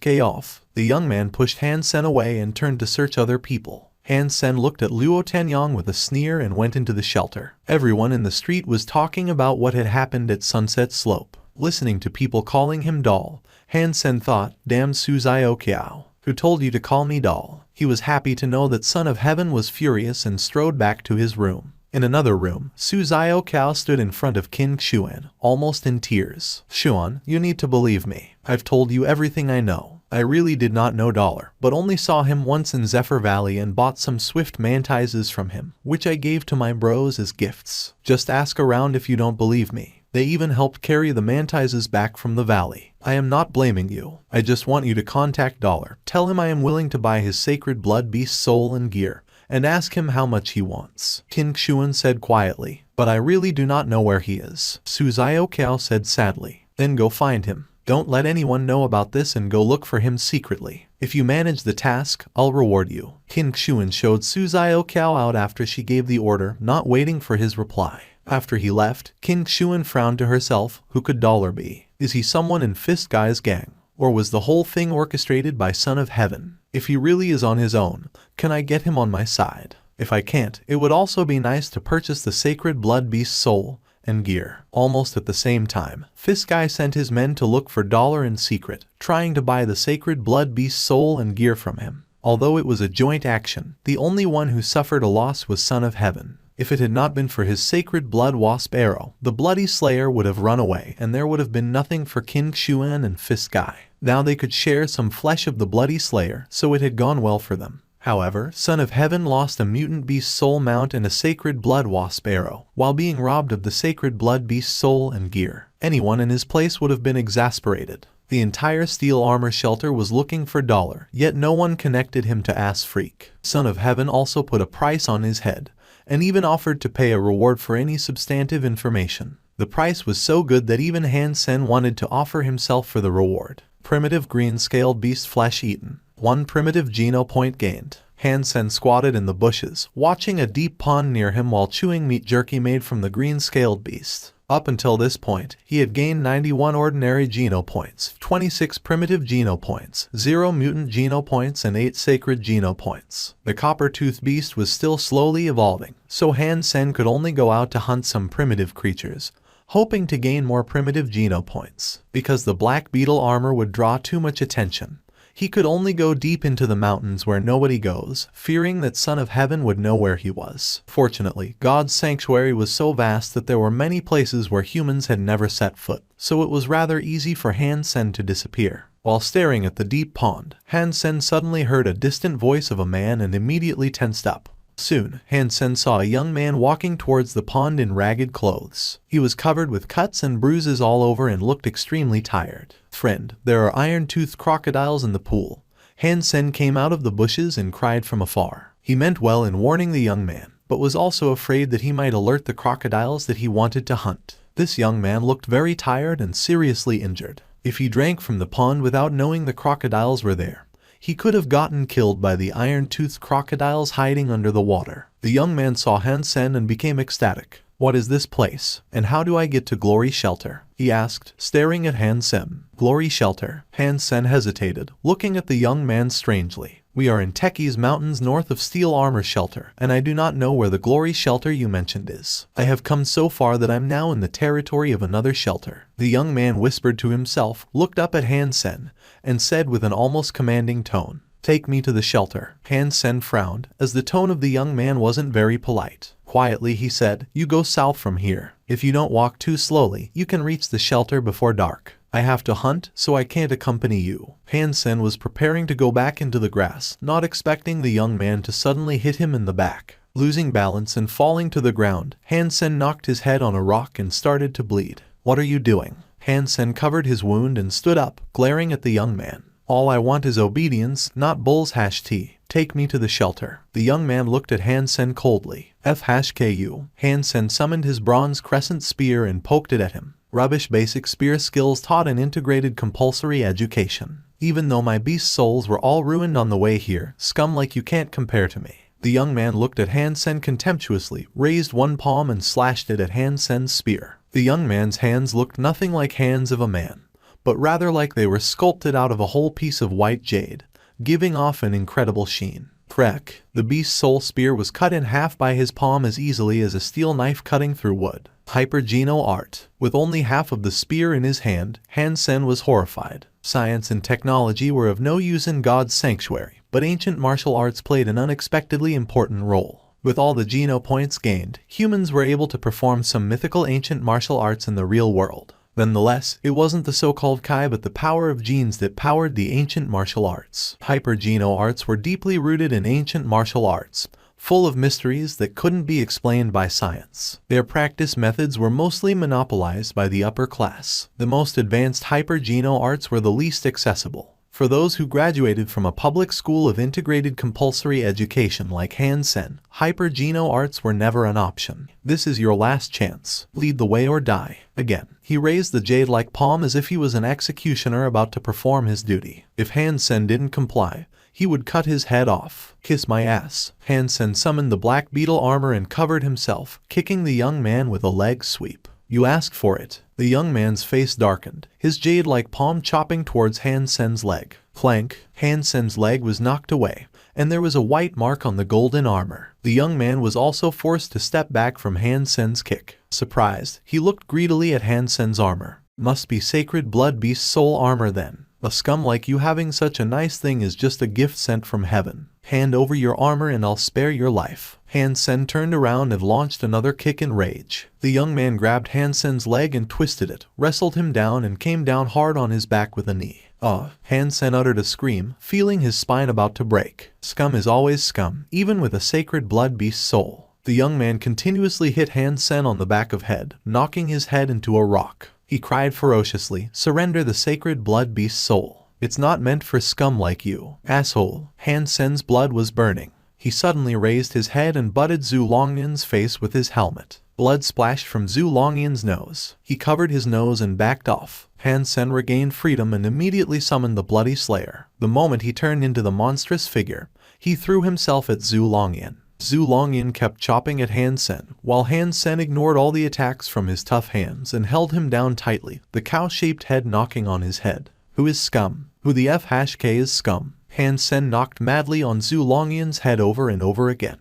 K off. The young man pushed Hansen away and turned to search other people. Hansen looked at Luo Tenyang with a sneer and went into the shelter. Everyone in the street was talking about what had happened at Sunset Slope. Listening to people calling him Doll, Hansen thought, "Damn Suzaio Kiao. Who told you to call me Doll?" He was happy to know that Son of Heaven was furious and strode back to his room. In another room, Suzaio Kiao stood in front of Qin Xuan, almost in tears. "Xuan, you need to believe me. I've told you everything I know. I really did not know Dollar, but only saw him once in Zephyr Valley and bought some swift mantizes from him, which I gave to my bros as gifts. Just ask around if you don't believe me. They even helped carry the mantizes back from the valley. I am not blaming you. I just want you to contact Dollar. Tell him I am willing to buy his sacred blood beast soul and gear, and ask him how much he wants." Qin Xuan said quietly, "But I really do not know where he is." Suzaio Kiao said sadly, "Then go find him. Don't let anyone know about this and go look for him secretly. If you manage the task, I'll reward you." Qin Xuan showed Suzaio Kiao out after she gave the order, not waiting for his reply. After he left, Qin Xuan frowned to herself. Who could Dollar be? Is he someone in Fist Guy's gang? Or was the whole thing orchestrated by Son of Heaven? If he really is on his own, can I get him on my side? If I can't, it would also be nice to purchase the sacred blood beast soul and gear. Almost at the same time, Fist Guy sent his men to look for Dollar in secret, trying to buy the sacred blood beast soul and gear from him. Although it was a joint action, the only one who suffered a loss was Son of Heaven. If it had not been for his sacred blood wasp arrow, the bloody slayer would have run away and there would have been nothing for Qin Xuan and Fist Guy. Now they could share some flesh of the bloody slayer, so it had gone well for them. However, Son of Heaven lost a mutant beast soul mount and a sacred blood wasp arrow, while being robbed of the sacred blood beast soul and gear. Anyone in his place would have been exasperated. The entire steel armor shelter was looking for $, yet no one connected him to Ass Freak. Son of Heaven also put a price on his head, and even offered to pay a reward for any substantive information. The price was so good that even Hansen wanted to offer himself for the reward. Primitive green-scaled beast flesh eaten. 1 primitive geno point gained. Hansen squatted in the bushes, watching a deep pond near him while chewing meat jerky made from the green-scaled beast. Up until this point, he had gained 91 ordinary geno points, 26 primitive geno points, 0 mutant geno points, and 8 sacred geno points. The copper-toothed beast was still slowly evolving, so Hansen could only go out to hunt some primitive creatures, hoping to gain more primitive geno points. Because the black beetle armor would draw too much attention, he could only go deep into the mountains where nobody goes, fearing that Son of Heaven would know where he was. Fortunately, God's sanctuary was so vast that there were many places where humans had never set foot, so it was rather easy for Hansen to disappear. While staring at the deep pond, Hansen suddenly heard a distant voice of a man and immediately tensed up. Soon, Hansen saw a young man walking towards the pond in ragged clothes. He was covered with cuts and bruises all over and looked extremely tired. "Friend, there are iron-toothed crocodiles in the pool." Hansen came out of the bushes and cried from afar. He meant well in warning the young man, but was also afraid that he might alert the crocodiles that he wanted to hunt. This young man looked very tired and seriously injured. If he drank from the pond without knowing the crocodiles were there, he could have gotten killed by the iron-toothed crocodiles hiding under the water. The young man saw Hansen and became ecstatic. "What is this place, and how do I get to Glory Shelter?" he asked, staring at Hansen. "Glory Shelter?" Hansen hesitated, looking at the young man strangely. "We are in Techi's mountains north of Steel Armor Shelter, and I do not know where the Glory Shelter you mentioned is. I have come so far that I'm now in the territory of another shelter." The young man whispered to himself, looked up at Hansen, and said with an almost commanding tone, "Take me to the shelter." Hansen frowned, as the tone of the young man wasn't very polite. Quietly he said, "You go south from here. If you don't walk too slowly, you can reach the shelter before dark. I have to hunt, so I can't accompany you." Hansen was preparing to go back into the grass, not expecting the young man to suddenly hit him in the back. Losing balance and falling to the ground, Hansen knocked his head on a rock and started to bleed. "What are you doing?" Hansen covered his wound and stood up, glaring at the young man. "All I want is obedience, not bulls #T. Take me to the shelter." The young man looked at Hansen coldly. "F#KU. Hansen summoned his bronze crescent spear and poked it at him. "Rubbish basic spear skills taught in integrated compulsory education. Even though my beast souls were all ruined on the way here, scum like you can't compare to me." The young man looked at Hansen contemptuously, raised one palm and slashed it at Hansen's spear. The young man's hands looked nothing like hands of a man, but rather like they were sculpted out of a whole piece of white jade, giving off an incredible sheen. Crack! The beast's soul spear was cut in half by his palm as easily as a steel knife cutting through wood. Hypergeno art. With only half of the spear in his hand, Hansen was horrified. Science and technology were of no use in God's sanctuary, but ancient martial arts played an unexpectedly important role. With all the geno points gained, humans were able to perform some mythical ancient martial arts in the real world. Nonetheless, it wasn't the so-called Kai but the power of genes that powered the ancient martial arts. Hypergeno arts were deeply rooted in ancient martial arts, full of mysteries that couldn't be explained by science. Their practice methods were mostly monopolized by the upper class. The most advanced hypergeno arts were the least accessible. For those who graduated from a public school of integrated compulsory education like Hansen, hypergeno arts were never an option. This is your last chance. Lead the way or die. Again, he raised the jade-like palm as if he was an executioner about to perform his duty. If Hansen didn't comply, he would cut his head off. "Kiss my ass." Hansen summoned the black beetle armor and covered himself, kicking the young man with a leg sweep. "You asked for it." The young man's face darkened, his jade-like palm chopping towards Hansen's leg. Clank! Hansen's leg was knocked away, and there was a white mark on the golden armor. The young man was also forced to step back from Hansen's kick. Surprised, he looked greedily at Hansen's armor. "Must be sacred blood beast soul armor then. A scum like you having such a nice thing is just a gift sent from heaven. Hand over your armor and I'll spare your life." Hansen turned around and launched another kick in rage. The young man grabbed Hansen's leg and twisted it, wrestled him down and came down hard on his back with a knee. "Ugh!" Hansen uttered a scream, feeling his spine about to break. Scum is always scum, even with a sacred blood beast soul. The young man continuously hit Hansen on the back of head, knocking his head into a rock. He cried ferociously, "Surrender the sacred blood beast soul. It's not meant for scum like you, asshole." Hansen's blood was burning. He suddenly raised his head and butted Zhu Longyan's face with his helmet. Blood splashed from Zhu Longyan's nose. He covered his nose and backed off. Hansen regained freedom and immediately summoned the Bloody Slayer. The moment he turned into the monstrous figure, he threw himself at Zhu Longyan. Zhu Longyan kept chopping at Hansen, while Hansen ignored all the attacks from his tough hands and held him down tightly, the cow-shaped head knocking on his head. "Who is scum? Who the F-K is scum?" Hansen knocked madly on Zhu Longyan's head over and over again.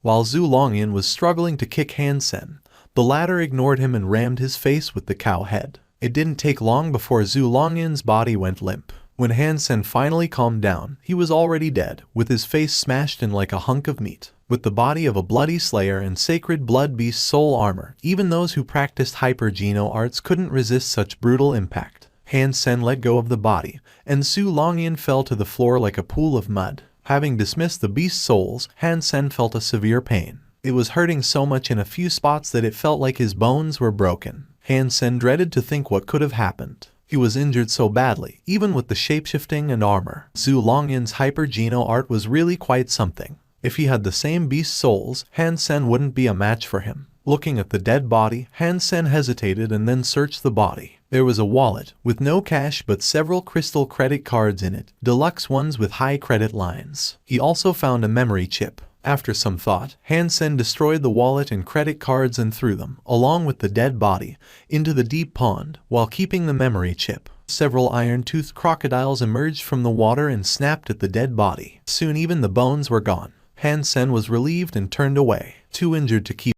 While Zhu Longyan was struggling to kick Hansen, the latter ignored him and rammed his face with the cow head. It didn't take long before Zhu Longyan's body went limp. When Hansen finally calmed down, he was already dead, with his face smashed in like a hunk of meat. With the body of a bloody slayer and sacred blood beast soul armor, even those who practiced hyper-geno arts couldn't resist such brutal impact. Hansen let go of the body, and Zhu Longyan fell to the floor like a pool of mud. Having dismissed the beast's souls, Hansen felt a severe pain. It was hurting so much in a few spots that it felt like his bones were broken. Hansen dreaded to think what could have happened. He was injured so badly, even with the shapeshifting and armor. Zhu Longyan's hyper-geno art was really quite something. If he had the same beast souls, Hansen wouldn't be a match for him. Looking at the dead body, Hansen hesitated and then searched the body. There was a wallet, with no cash but several crystal credit cards in it, deluxe ones with high credit lines. He also found a memory chip. After some thought, Hansen destroyed the wallet and credit cards and threw them, along with the dead body, into the deep pond, while keeping the memory chip. Several iron-toothed crocodiles emerged from the water and snapped at the dead body. Soon even the bones were gone. Hansen was relieved and turned away, too injured to keep